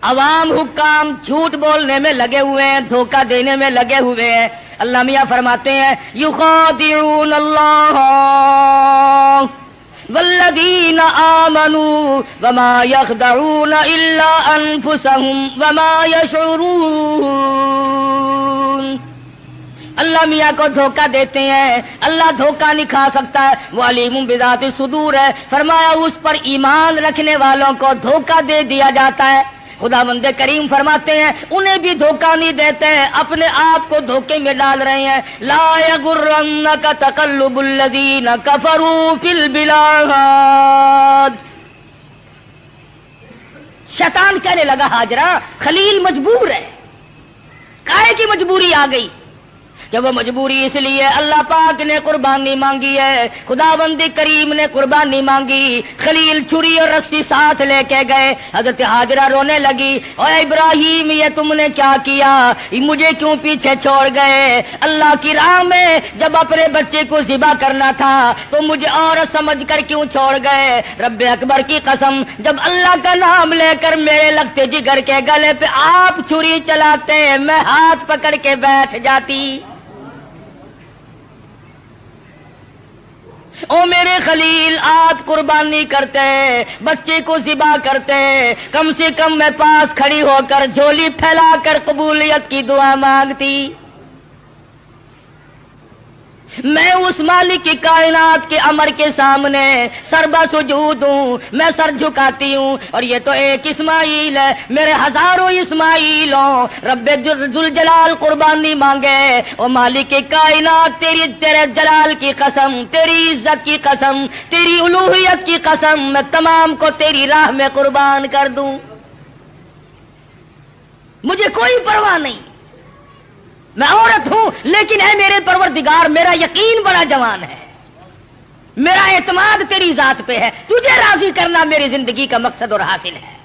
عوام حکام جھوٹ بولنے میں لگے ہوئے ہیں، دھوکہ دینے میں لگے ہوئے ہیں۔ اللہ میاں فرماتے ہیں یخادعون اللہ والذین آمنوا وما یخدعون الا انفسهم وما یشعرون۔ اللہ میاں کو دھوکہ دیتے ہیں، اللہ دھوکہ نہیں کھا سکتا ہے، وہ علیم بذات الصدور ہے۔ فرمایا اس پر ایمان رکھنے والوں کو دھوکہ دے دیا جاتا ہے۔ خداوند کریم فرماتے ہیں انہیں بھی دھوکہ نہیں دیتے ہیں، اپنے آپ کو دھوکے میں ڈال رہے ہیں۔ لا یغرنک تقلب الذین کفروا فی البلاد۔ شیطان کہنے لگا ہاجرہ خلیل مجبور ہے، کائے کی مجبوری آ گئی؟ کہ وہ مجبوری اس لیے اللہ پاک نے قربانی مانگی ہے، خداوند کریم نے قربانی مانگی، خلیل چھری اور رسی ساتھ لے کے گئے، حضرت ہاجرہ رونے لگی، اے ابراہیم یہ تم نے کیا کیا، مجھے کیوں پیچھے چھوڑ گئے، اللہ کی راہ میں جب اپنے بچے کو ذبح کرنا تھا تو مجھے عورت سمجھ کر کیوں چھوڑ گئے، رب اکبر کی قسم جب اللہ کا نام لے کر میرے لگتے جگر کے گلے پہ آپ چھری چلاتے میں ہاتھ پکڑ کے بیٹھ جاتی۔ او میرے خلیل آپ قربانی کرتے، بچے کو ذبح کرتے، کم سے کم میں پاس کھڑی ہو کر جھولی پھیلا کر قبولیت کی دعا مانگتی۔ میں اس مالک کی کائنات کے امر کے سامنے سربا سجود ہوں، میں سر جھکاتی ہوں، اور یہ تو ایک اسماعیل ہے، میرے ہزاروں اسماعیلوں، رب ذوالجلال قربانی مانگے، او مالک کی کائنات تیرے جلال کی قسم، تیری عزت کی قسم، تیری الوہیت کی قسم، میں تمام کو تیری راہ میں قربان کر دوں، مجھے کوئی پرواہ نہیں، میں عورت ہوں لیکن اے میرے پروردگار میرا یقین بڑا جوان ہے، میرا اعتماد تیری ذات پہ ہے، تجھے راضی کرنا میری زندگی کا مقصد اور حاصل ہے،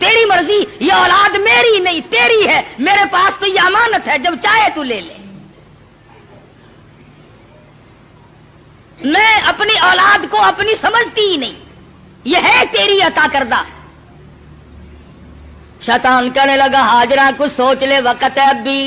تیری مرضی، یہ اولاد میری نہیں تیری ہے، میرے پاس تو یہ امانت ہے، جب چاہے تو لے لے، میں اپنی اولاد کو اپنی سمجھتی ہی نہیں، یہ ہے تیری عطا کردہ۔ شیطان کہنے لگا ہاجرہ کچھ سوچ لے، وقت ہے اب بھی،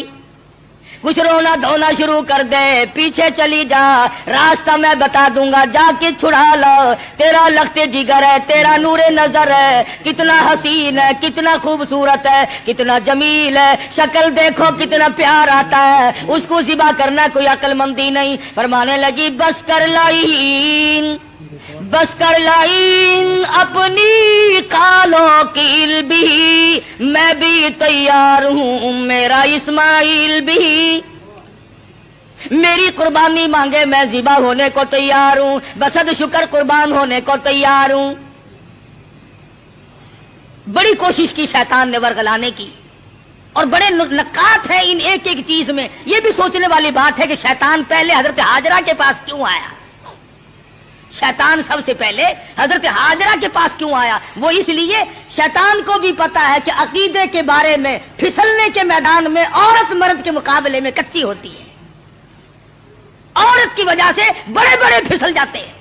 کچھ رونا دھونا شروع کر دے، پیچھے چلی جا، راستہ میں بتا دوں گا، جا کے چھڑا لو، تیرا لخت جگر ہے، تیرا نور نظر ہے، کتنا حسین ہے، کتنا خوبصورت ہے، کتنا جمیل ہے، شکل دیکھو کتنا پیار آتا ہے، اس کو ذبح کرنا کوئی عقل مندی نہیں۔ فرمانے لگی بس کر لائن، بس کر لائن اپنی کالوں کی بھی، میں بھی تیار ہوں، میرا اسماعیل بھی، میری قربانی مانگے میں ذبح ہونے کو تیار ہوں، بسد شکر قربان ہونے کو تیار ہوں۔ بڑی کوشش کی شیطان نے ورغلانے کی، اور بڑے نکات ہیں ان ایک ایک چیز میں، یہ بھی سوچنے والی بات ہے کہ شیطان پہلے حضرت ہاجرہ کے پاس کیوں آیا، شیطان سب سے پہلے حضرت ہاجرہ کے پاس کیوں آیا؟ وہ اس لیے شیطان کو بھی پتا ہے کہ عقیدے کے بارے میں پھسلنے کے میدان میں عورت مرد کے مقابلے میں کچی ہوتی ہے، عورت کی وجہ سے بڑے بڑے پھسل جاتے ہیں،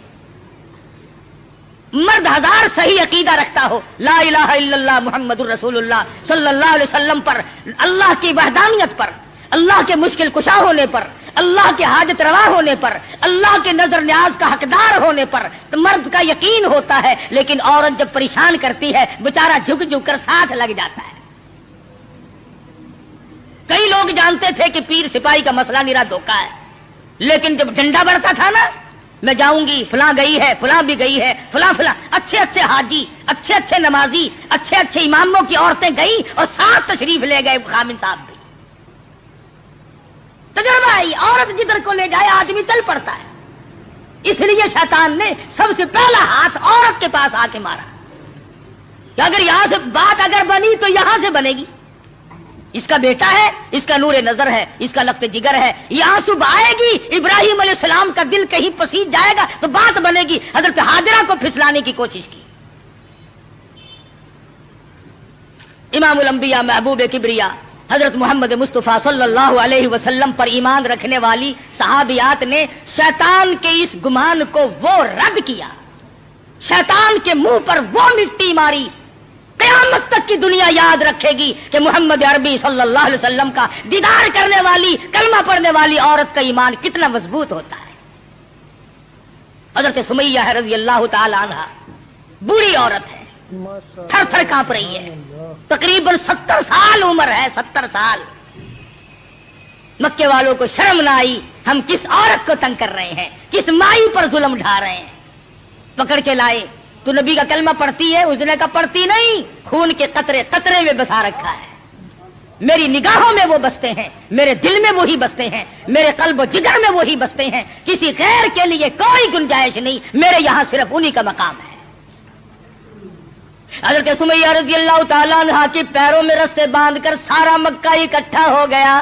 مرد ہزار صحیح عقیدہ رکھتا ہو، لا الہ الا اللہ محمد الرسول اللہ صلی اللہ علیہ وسلم پر، اللہ کی وحدانیت پر، اللہ کے مشکل کشا ہونے پر، اللہ کے حاجت روا ہونے پر، اللہ کے نظر نیاز کا حقدار ہونے پر تو مرد کا یقین ہوتا ہے، لیکن عورت جب پریشان کرتی ہے بیچارہ جھک جھک کر ساتھ لگ جاتا ہے۔ کئی لوگ جانتے تھے کہ پیر سپاہی کا مسئلہ نرا دھوکا ہے، لیکن جب ڈنڈا بڑھتا تھا نا، میں جاؤں گی، فلاں گئی ہے، فلاں بھی گئی ہے، فلاں فلاں اچھے اچھے حاجی، اچھے اچھے نمازی، اچھے اچھے اماموں کی عورتیں گئی اور ساتھ تشریف لے گئے خامن صاحب بھی۔ تجربہ ہے، عورت جدھر کو لے جائے آدمی چل پڑتا ہے، اس لیے شیطان نے سب سے پہلا ہاتھ عورت کے پاس آ کے مارا کہ اگر یہاں سے بات اگر بنی تو یہاں سے بنے گی، اس کا بیٹا ہے، اس کا نور نظر ہے، اس کا لفظ جگر ہے، یہاں صبح آئے گی، ابراہیم علیہ السلام کا دل کہیں پسیج جائے گا تو بات بنے گی۔ حضرت ہاجرہ کو پھسلانے کی کوشش کی۔ امام الانبیاء محبوب کبریا حضرت محمد مصطفیٰ صلی اللہ علیہ وسلم پر ایمان رکھنے والی صحابیات نے شیطان کے اس گمان کو وہ رد کیا، شیطان کے منہ پر وہ مٹی ماری، قیامت تک کی دنیا یاد رکھے گی کہ محمد عربی صلی اللہ علیہ وسلم کا دیدار کرنے والی، کلمہ پڑھنے والی عورت کا ایمان کتنا مضبوط ہوتا ہے۔ حضرت سمیہ ہے رضی اللہ تعالی عنہا، بوڑھی عورت ہے، تھر تھر کانپ رہی ہے، تقریباً 70 سال عمر ہے، 70 سال۔ مکے والوں کو شرم نہ آئی، ہم کس عورت کو تنگ کر رہے ہیں، کس مائی پر ظلم ڈھا رہے ہیں، پکڑ کے لائے۔ تو نبی کا کلمہ پڑھتی ہے؟ اس نے کہا پڑھتی نہیں، خون کے قطرے قطرے میں بسا رکھا ہے، میری نگاہوں میں وہ بستے ہیں، میرے دل میں وہی بستے ہیں، میرے قلب و جگر میں وہی بستے ہیں، کسی غیر کے لیے کوئی گنجائش نہیں، میرے یہاں صرف انہی کا مقام ہے۔ حضرت سمیہ رضی اللہ تعالیٰ عنہ کے پیروں میں رسے باندھ کر سارا مکہ اکٹھا ہو گیا۔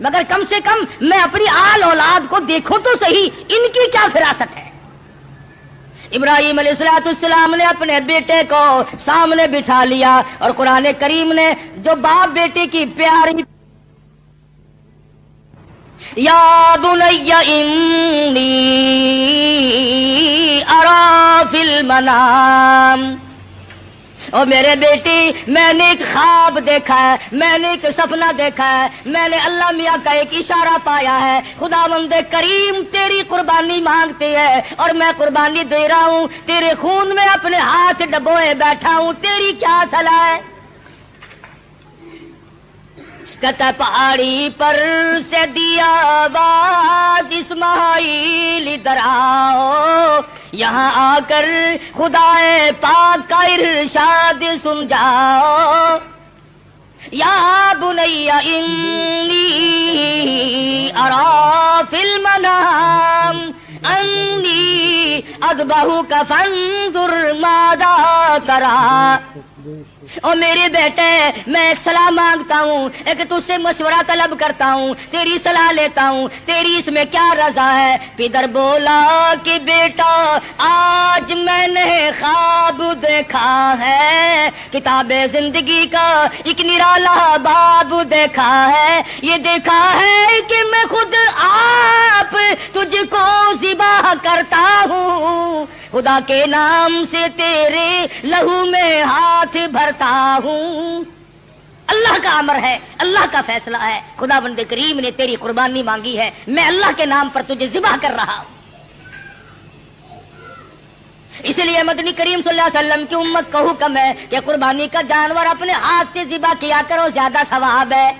مگر کم سے کم میں اپنی آل اولاد کو دیکھوں تو صحیح، ان کی کیا فراست ہے۔ ابراہیم علیہ السلام نے اپنے بیٹے کو سامنے بٹھا لیا اور قرآن کریم نے جو باپ بیٹے کی پیاری یا بنی انی ارا فی المنام، اور میرے بیٹی میں نے ایک خواب دیکھا ہے، میں نے ایک سپنا دیکھا ہے، میں نے اللہ میاں کا ایک اشارہ پایا ہے، خداوند کریم تیری قربانی مانگتی ہے اور میں قربانی دے رہا ہوں، تیرے خون میں اپنے ہاتھ ڈبوئے بیٹھا ہوں، تیری کیا صلاح ہے؟ کہتا پہاڑی پر سے دیا آواز اسماعیل ادھر آؤ، یہاں آ کر خدا پاک کا ارشاد سن جاؤ، یا بنی انی ارا فی المنام انی اذبحک فانظر ماذا تری، اور میرے بیٹے میں ایک صلاح مانگتا ہوں، ایک تجھ سے مشورہ طلب کرتا ہوں، تیری صلاح لیتا ہوں، تیری اس میں کیا رضا ہے؟ پدر بولا کہ بیٹا آج میں نے خواب دیکھا ہے، کتاب زندگی کا ایک نرالا باب دیکھا ہے، یہ دیکھا ہے کہ میں خود آپ تجھ کو ذبح کرتا ہوں، خدا کے نام سے تیرے لہو میں ہاتھ بھرتا ہوں۔ اللہ کا امر ہے، اللہ کا فیصلہ ہے، خداوند کریم نے تیری قربانی مانگی ہے، میں اللہ کے نام پر تجھے ذبح کر رہا ہوں۔ اس لیے مدنی کریم صلی اللہ علیہ وسلم کی امت کو حکم ہے کہ قربانی کا جانور اپنے ہاتھ سے ذبح کیا کرو، زیادہ ثواب ہے،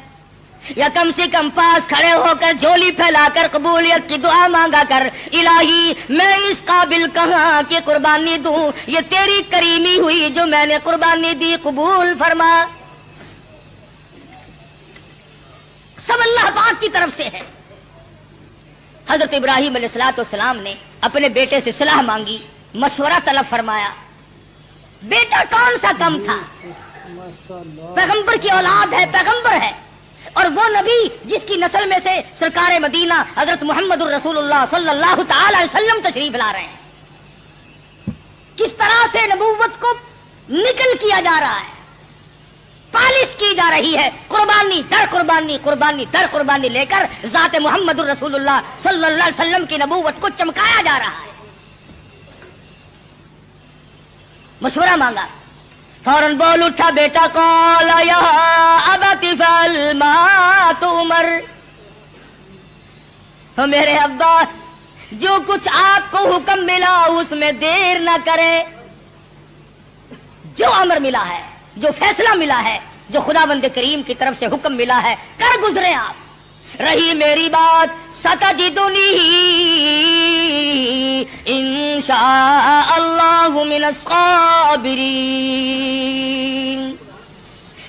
یا کم سے کم پاس کھڑے ہو کر جھولی پھیلا کر قبولیت کی دعا مانگا کر، الہی میں اس قابل کہاں کہ قربانی دوں، یہ تیری کریمی ہوئی جو میں نے قربانی دی، قبول فرما۔ سب اللہ پاک کی طرف سے ہے۔ حضرت ابراہیم علیہ السلام نے اپنے بیٹے سے صلاح مانگی، مشورہ طلب فرمایا۔ بیٹا کون سا کم تھا؟ پیغمبر کی اولاد ہے، پیغمبر ہے، اور وہ نبی جس کی نسل میں سے سرکار مدینہ حضرت محمد الرسول اللہ صلی اللہ تعالی علیہ وسلم تشریف لا رہے ہیں۔ کس طرح سے نبوت کو نکل کیا جا رہا ہے، پالش کی جا رہی ہے، قربانی در قربانی، قربانی در قربانی لے کر ذات محمد الرسول اللہ صلی اللہ علیہ وسلم کی نبوت کو چمکایا جا رہا ہے۔ مشورہ مانگا، فوراً بول اٹھا بیٹا، قال یا ابت افعل ما تؤمر، میرے ابا جو کچھ آپ کو حکم ملا اس میں دیر نہ کرے، جو امر ملا ہے، جو فیصلہ ملا ہے، جو خداوند کریم کی طرف سے حکم ملا ہے کر گزرے آپ۔ رہی میری بات ستجدنی انشاء اللہ من الصابرین،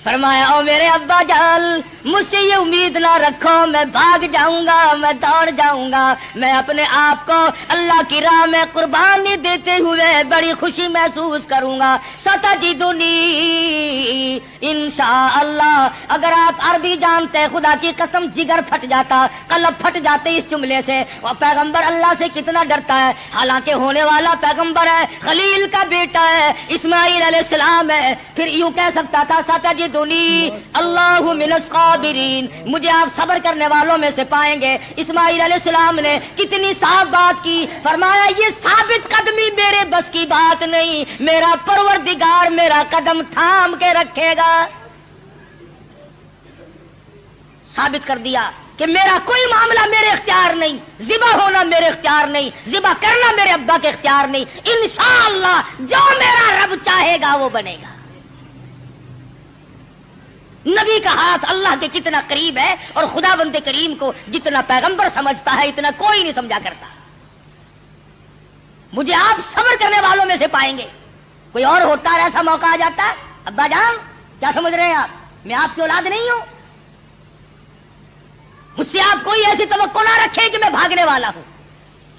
فرمایا او میرے ابا جان مجھ سے یہ امید نہ رکھو میں بھاگ جاؤں گا، میں دوڑ جاؤں گا، میں اپنے آپ کو اللہ کی راہ میں قربانی دیتے ہوئے بڑی خوشی محسوس کروں گا۔ ستجدنی انشاءاللہ، اگر آپ عربی جانتے خدا کی قسم جگر پھٹ جاتا، قلب پھٹ جاتے اس جملے سے۔ وہ پیغمبر اللہ سے کتنا ڈرتا ہے، حالانکہ ہونے والا پیغمبر ہے، خلیل کا بیٹا ہے، اسماعیل علیہ السلام ہے، پھر یوں کہہ سکتا تھا ستجدنی اللہ من الصابرین، مجھے آپ صبر کرنے والوں میں سے پائیں گے۔ اسماعیل علیہ السلام نے کتنی صاف بات کی، فرمایا یہ ثابت قدمی میرے بس کی بات نہیں، میرا پروردگار میرا قدم تھام کے رکھے گا۔ ثابت کر دیا کہ میرا کوئی معاملہ میرے اختیار نہیں، ذبح ہونا میرے اختیار نہیں، ذبح کرنا میرے ابا کے اختیار نہیں، انشاءاللہ جو میرا رب چاہے گا وہ بنے گا۔ نبی کا ہاتھ اللہ کے کتنا قریب ہے، اور خداوند کریم کو جتنا پیغمبر سمجھتا ہے اتنا کوئی نہیں سمجھا کرتا۔ مجھے آپ صبر کرنے والوں میں سے پائیں گے۔ کوئی اور ہوتا ہے ایسا موقع آ جاتا ہے، ابا جان کیا سمجھ رہے ہیں آپ، میں آپ کی اولاد نہیں ہوں، مجھ سے آپ کوئی ایسی توقع نہ رکھے کہ میں بھاگنے والا ہوں۔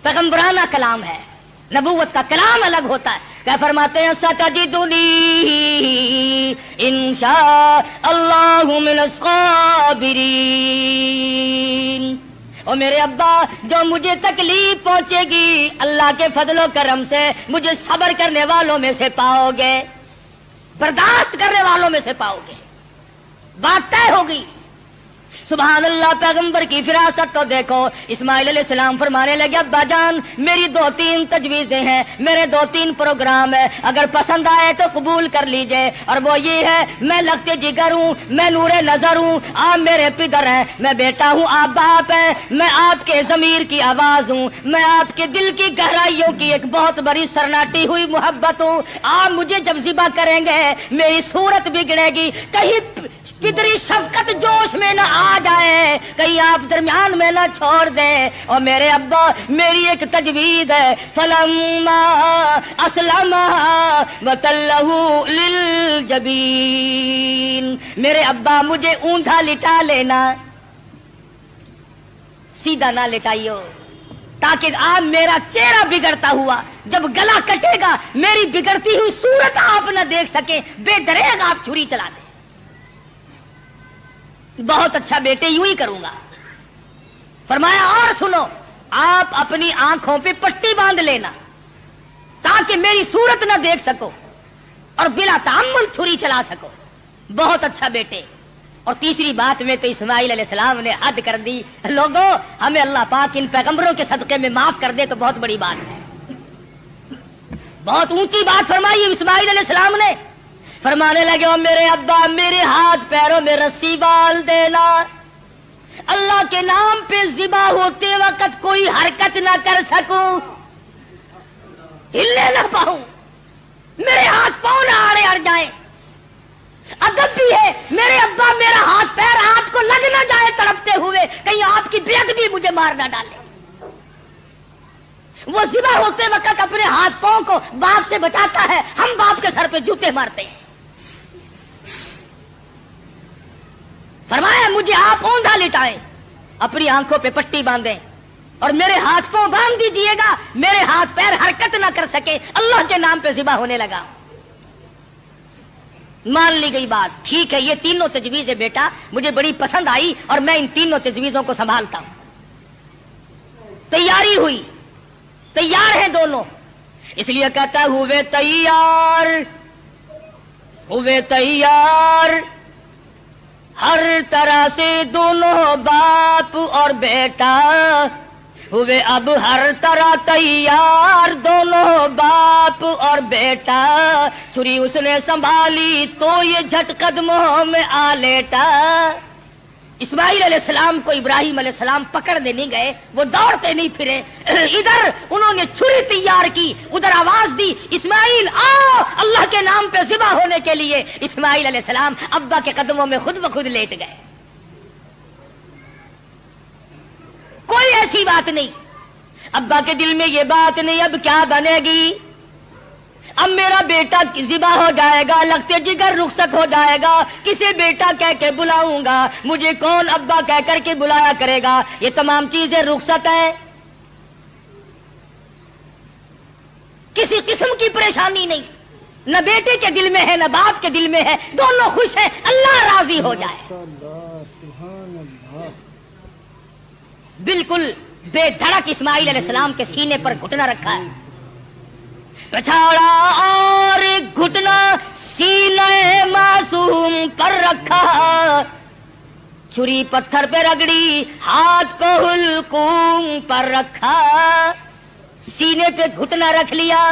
پیغمبرانہ کلام ہے، نبوت کا کلام الگ ہوتا ہے، کیا فرماتے ہیں ستجدنی انشاء اللہ من الصابرین. اور میرے ابا جو مجھے تکلیف پہنچے گی اللہ کے فضل و کرم سے مجھے صبر کرنے والوں میں سے پاؤ گے, برداشت کرنے والوں میں سے پاؤ گے. بات طے ہوگی. سبحان اللہ. پیغمبر کی فراست تو دیکھو. اسماعیل علیہ السلام فرمانے لگے ابا جان میری 2-3 تجویزیں ہیں, میرے 2-3 پروگرام ہے, اگر پسند آئے تو قبول کر لیجئے. اور وہ یہ ہے میں لگتے جگر ہوں, میں نور نظر ہوں, آپ میرے پدر ہیں, میں بیٹا ہوں, آپ باپ ہیں, میں آپ کے ضمیر کی آواز ہوں, میں آپ کے دل کی گہرائیوں کی ایک بہت بڑی سرناٹی ہوئی محبت ہوں. آپ مجھے جب ذبح کریں گے میری صورت بگڑے گی, کہیں پدری شفقت جوش میں نہ آ جائے, کہیں آپ درمیان میں نہ چھوڑ دیں. اور میرے ابا میری ایک تجویز ہے فلما اسلم وتلہ للجبین. میرے ابا مجھے اونٹا لٹا لینا, سیدھا نہ لٹائیو, تاکہ آپ میرا چہرہ بگڑتا ہوا جب گلا کٹے گا میری بگڑتی ہوئی صورت آپ نہ دیکھ سکیں, بے دریغ آپ چھری چلا دیں. بہت اچھا بیٹے یوں ہی کروں گا. فرمایا اور سنو, آپ اپنی آنکھوں پہ پٹی باندھ لینا تاکہ میری صورت نہ دیکھ سکو اور بلا تعمل چھری چلا سکو. بہت اچھا بیٹے. اور تیسری بات میں تو اسماعیل علیہ السلام نے حد کر دی. لوگوں ہمیں اللہ پاک ان پیغمبروں کے صدقے میں معاف کر دے تو بہت بڑی بات ہے. بہت اونچی بات فرمائی اسماعیل علیہ السلام نے. فرمانے لگے او میرے ابا میرے ہاتھ پیروں میں رسی ڈال دینا, اللہ کے نام پہ ذبح ہوتے وقت کوئی حرکت نہ کر سکوں, ہلنے نہ پاؤں, میرے ہاتھ پاؤں نہ آڑے اڑ جائیں. ادب بھی ہے میرے ابا میرا ہاتھ پیر آپ کو لگ نہ جائے تڑپتے ہوئے, کہیں آپ کی بے ادبی مجھے مار نہ ڈالے. وہ ذبح ہوتے وقت اپنے ہاتھ پاؤں کو باپ سے بچاتا ہے, ہم باپ کے سر پہ جوتے مارتے ہیں. فرمایا مجھے آپ اوندا لٹائیں, اپنی آنکھوں پہ پٹی باندھیں اور میرے ہاتھ پاؤں باندھ دیجئے گا, میرے ہاتھ پیر حرکت نہ کر سکے, اللہ کے نام پہ ذبح ہونے لگا. مان لی گئی بات. ٹھیک ہے یہ تینوں تجویزیں بیٹا مجھے بڑی پسند آئی اور میں ان تینوں تجویزوں کو سنبھالتا ہوں. تیاری ہوئی, تیار ہیں دونوں. اس لیے کہتا ہوئے تیار, ہوئے تیار ہر طرح سے دونوں باپ اور بیٹا, ہوئے اب ہر طرح تیار دونوں باپ اور بیٹا. چھری اس نے سنبھالی تو یہ جھٹ قدموں میں آ لیٹا. اسماعیل علیہ السلام کو ابراہیم علیہ السلام پکڑنے نہیں گئے, وہ دوڑتے نہیں پھرے. ادھر انہوں نے چھری تیار کی, ادھر آواز دی اسماعیل آؤ اللہ کے نام پہ ذبح ہونے کے لیے. اسماعیل علیہ السلام ابا کے قدموں میں خود بخود لیٹ گئے. کوئی ایسی بات نہیں, ابا کے دل میں یہ بات نہیں اب کیا بنے گی, اب میرا بیٹا ذبح ہو جائے گا, لگتے جگر رخصت ہو جائے گا, کسے بیٹا کہہ کے بلاؤں گا, مجھے کون ابا کہہ کر کے بلایا کرے گا. یہ تمام چیزیں رخصت ہے, کسی قسم کی پریشانی نہیں, نہ بیٹے کے دل میں ہے نہ باپ کے دل میں ہے, دونوں خوش ہیں, اللہ راضی ہو جائے. بالکل بے دھڑک اسماعیل علیہ السلام کے سینے پر گھٹنا رکھا ہے, پچھاڑا اور گھٹنا سینے معصوم پر رکھا, چھری پتھر پہ رگڑی ہاتھ کو حلقوم پر رکھا. سینے پہ گھٹنا رکھ لیا,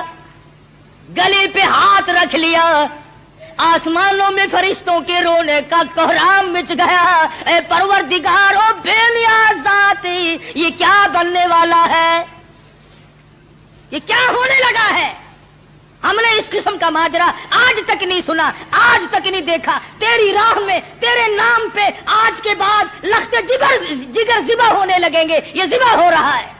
گلے پہ ہاتھ رکھ لیا, آسمانوں میں فرشتوں کے رونے کا کوہرام مچ گیا. اے پروردگار او بے نیاز ذاتی, یہ کیا بننے والا ہے, یہ کیا ہونے لگا ہے. ہم نے اس قسم کا ماجرا آج تک نہیں سنا, آج تک نہیں دیکھا. تیری راہ میں تیرے نام پہ آج کے بعد لخت جگر ذبح ہونے لگیں گے, یہ ذبح ہو رہا ہے.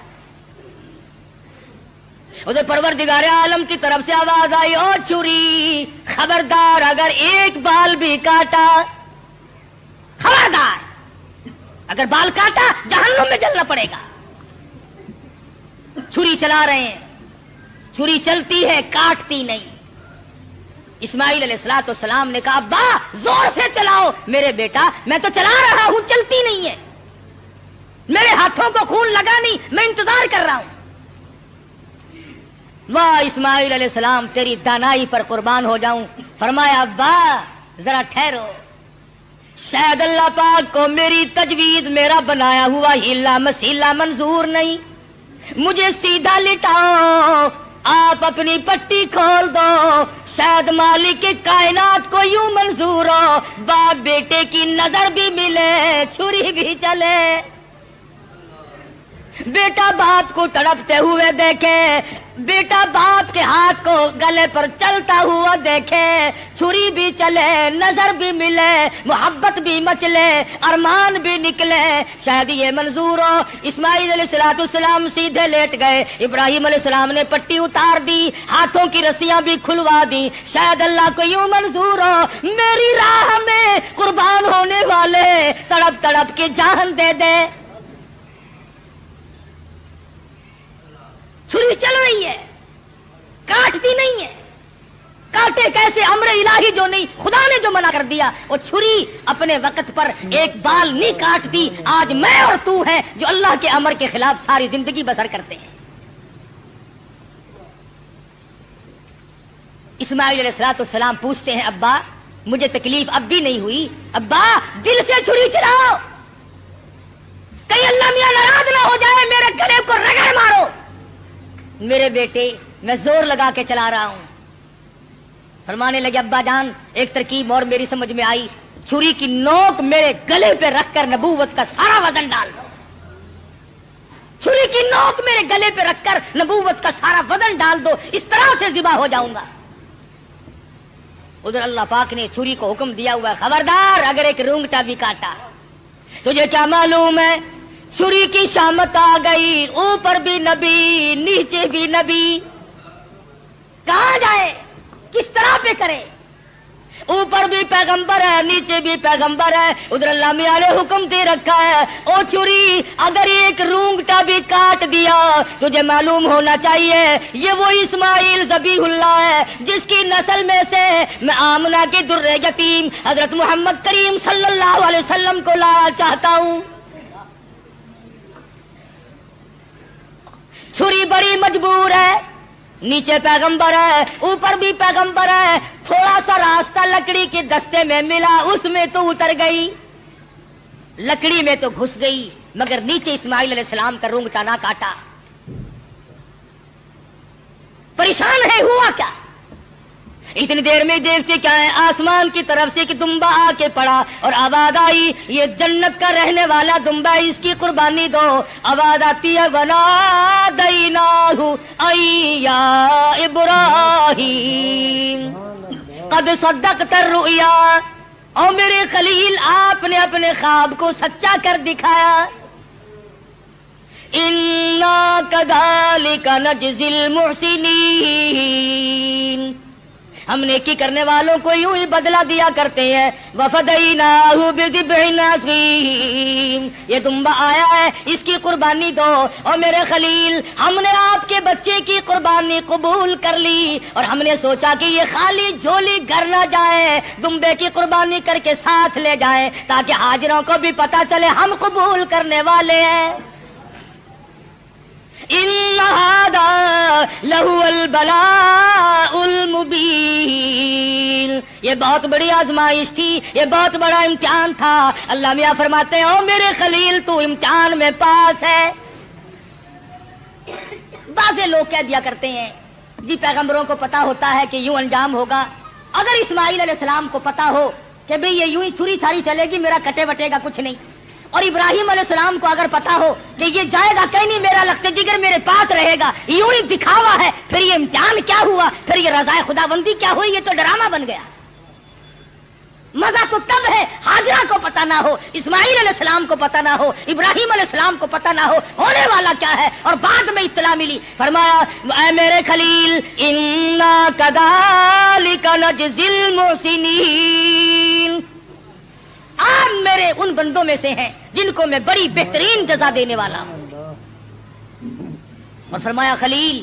ادھر پروردگار عالم کی طرف سے آواز آئی اور چھری خبردار اگر ایک بال بھی کاٹا, خبردار اگر بال کاٹا جہنم میں جلنا پڑے گا. چھری چلا رہے ہیں, چھری چلتی ہے کاٹتی نہیں. اسماعیل علیہ السلام نے کہا ابا زور سے چلاؤ. میرے بیٹا میں تو چلا رہا ہوں چلتی نہیں ہے, میرے ہاتھوں کو خون لگا نہیں, میں انتظار کر رہا ہوں. واہ اسماعیل علیہ السلام تیری دانائی پر قربان ہو جاؤں. فرمایا ابا ذرا ٹھہرو, شاید اللہ پاک کو میری تجویز میرا بنایا ہوا ہیلا مسیلا منظور نہیں. مجھے سیدھا لٹاؤ, آپ اپنی پٹی کھول دو, شاید مالک کائنات کو یوں منظور ہو باپ بیٹے کی نظر بھی ملے چھری بھی چلے. بیٹا باپ کو تڑپتے ہوئے دیکھے, بیٹا باپ کے ہاتھ کو گلے پر چلتا ہوا دیکھے, چھری بھی چلے نظر بھی ملے محبت بھی مچلے ارمان بھی نکلے, شاید یہ منظور ہو. اسماعیل علیہ السلام سیدھے لیٹ گئے. ابراہیم علیہ السلام نے پٹی اتار دی, ہاتھوں کی رسیاں بھی کھلوا دی. شاید اللہ کو یوں منظور ہو میری راہ میں قربان ہونے والے تڑپ تڑپ کے جان دے دے. چھری چل رہی ہے کاٹتی نہیں ہے. کاٹے کیسے؟ امر الہی جو نہیں, خدا نے جو منع کر دیا. وہ چھری اپنے وقت پر ایک بال نہیں کاٹتی. آج میں اور تو ہیں جو اللہ کے امر کے خلاف ساری زندگی بسر کرتے ہیں. اسماعیل علیہ السلام پوچھتے ہیں ابا مجھے تکلیف اب بھی نہیں ہوئی؟ ابا دل سے چھری چلاؤ, کہیں اللہ میاں ناراض نہ ہو جائے, میرے گلے کو رگڑ مارو. میرے بیٹے میں زور لگا کے چلا رہا ہوں. فرمانے لگے ابا جان ایک ترکیب اور میری سمجھ میں آئی, چھری کی نوک میرے گلے پہ رکھ کر نبوت کا سارا وزن ڈال دو. چھری کی نوک میرے گلے پہ رکھ کر نبوت کا سارا وزن ڈال دو, اس طرح سے ذبح ہو جاؤں گا. ادھر اللہ پاک نے چھری کو حکم دیا ہوا ہے خبردار اگر ایک رونگٹا بھی کاٹا. تجھے کیا معلوم ہے چھری کی شامت آ گئی, اوپر بھی نبی نیچے بھی نبی, کہاں جائے کس طرح پہ کرے؟ اوپر بھی پیغمبر ہے نیچے بھی پیغمبر ہے. ادھر اللہ میاں نے حکم دے رکھا ہے او چھری اگر ایک رونگٹا بھی کاٹ دیا تجھے معلوم ہونا چاہیے یہ وہ اسماعیل ذبیح اللہ ہے جس کی نسل میں سے میں آمنہ کے در یتیم حضرت محمد کریم صلی اللہ علیہ وسلم کو لانا چاہتا ہوں. چھری بڑی مجبور ہے, نیچے پیغمبر ہے اوپر بھی پیغمبر ہے. تھوڑا سا راستہ لکڑی کے دستے میں ملا, اس میں تو اتر گئی, لکڑی میں تو گھس گئی, مگر نیچے اسماعیل علیہ السلام کا رونگٹا نہ کاٹا. پریشان ہے ہوا کیا؟ اتنی دیر میں دیکھتے کیا ہے آسمان کی طرف سے کہ دمبا آ کے پڑا اور آواز آئی یہ جنت کا رہنے والا دمبا ہے, اس کی قربانی دو. آواز آتی ہے بنا دیناہ ایا ابراہیم قد صدقت الرؤیا, او میرے خلیل آپ نے اپنے خواب کو سچا کر دکھایا. انا کذالک نجزی المحسنین, ہم نیکی کرنے والوں کو یوں ہی بدلہ دیا کرتے ہیں. وفدیناہ بذبح عظیم, یہ دمبا آیا ہے اس کی قربانی دو. اور میرے خلیل ہم نے آپ کے بچے کی قربانی قبول کر لی اور ہم نے سوچا کہ یہ خالی جھولی گھر نہ جائے, دمبے کی قربانی کر کے ساتھ لے جائیں تاکہ حاضروں کو بھی پتا چلے ہم قبول کرنے والے ہیں. ان ھذا لہو البلاء المبین, یہ بہت بڑی آزمائش تھی, یہ بہت بڑا امتحان تھا. اللہ میاں فرماتے ہیں او میرے خلیل تو امتحان میں پاس ہے. بعض لوگ کہہ دیا کرتے ہیں جی پیغمبروں کو پتا ہوتا ہے کہ یوں انجام ہوگا. اگر اسماعیل علیہ السلام کو پتا ہو کہ بھئی یہ یوں ہی چھری چھاری چلے گی, میرا کٹے وٹے گا کچھ نہیں, اور ابراہیم علیہ السلام کو اگر پتا ہو کہ یہ جائے گا کہیں نہیں, میرا لخت جگر میرے پاس رہے گا, یوں ہی دکھاوا ہے, پھر یہ امتحان کیا ہوا, پھر یہ رضا خداوندی کیا ہوئی, یہ تو ڈرامہ بن گیا. مزہ تو تب ہے ہاجرہ کو پتا نہ ہو, اسماعیل علیہ السلام کو پتا نہ ہو, ابراہیم علیہ السلام کو پتا نہ ہو ہونے والا کیا ہے, اور بعد میں اطلاع ملی. فرمایا اے میرے خلیل انا کذالک نجزی المحسنین, آپ میرے ان بندوں میں سے ہیں جن کو میں بڑی بہترین جزا دینے والا ہوں. اور فرمایا خلیل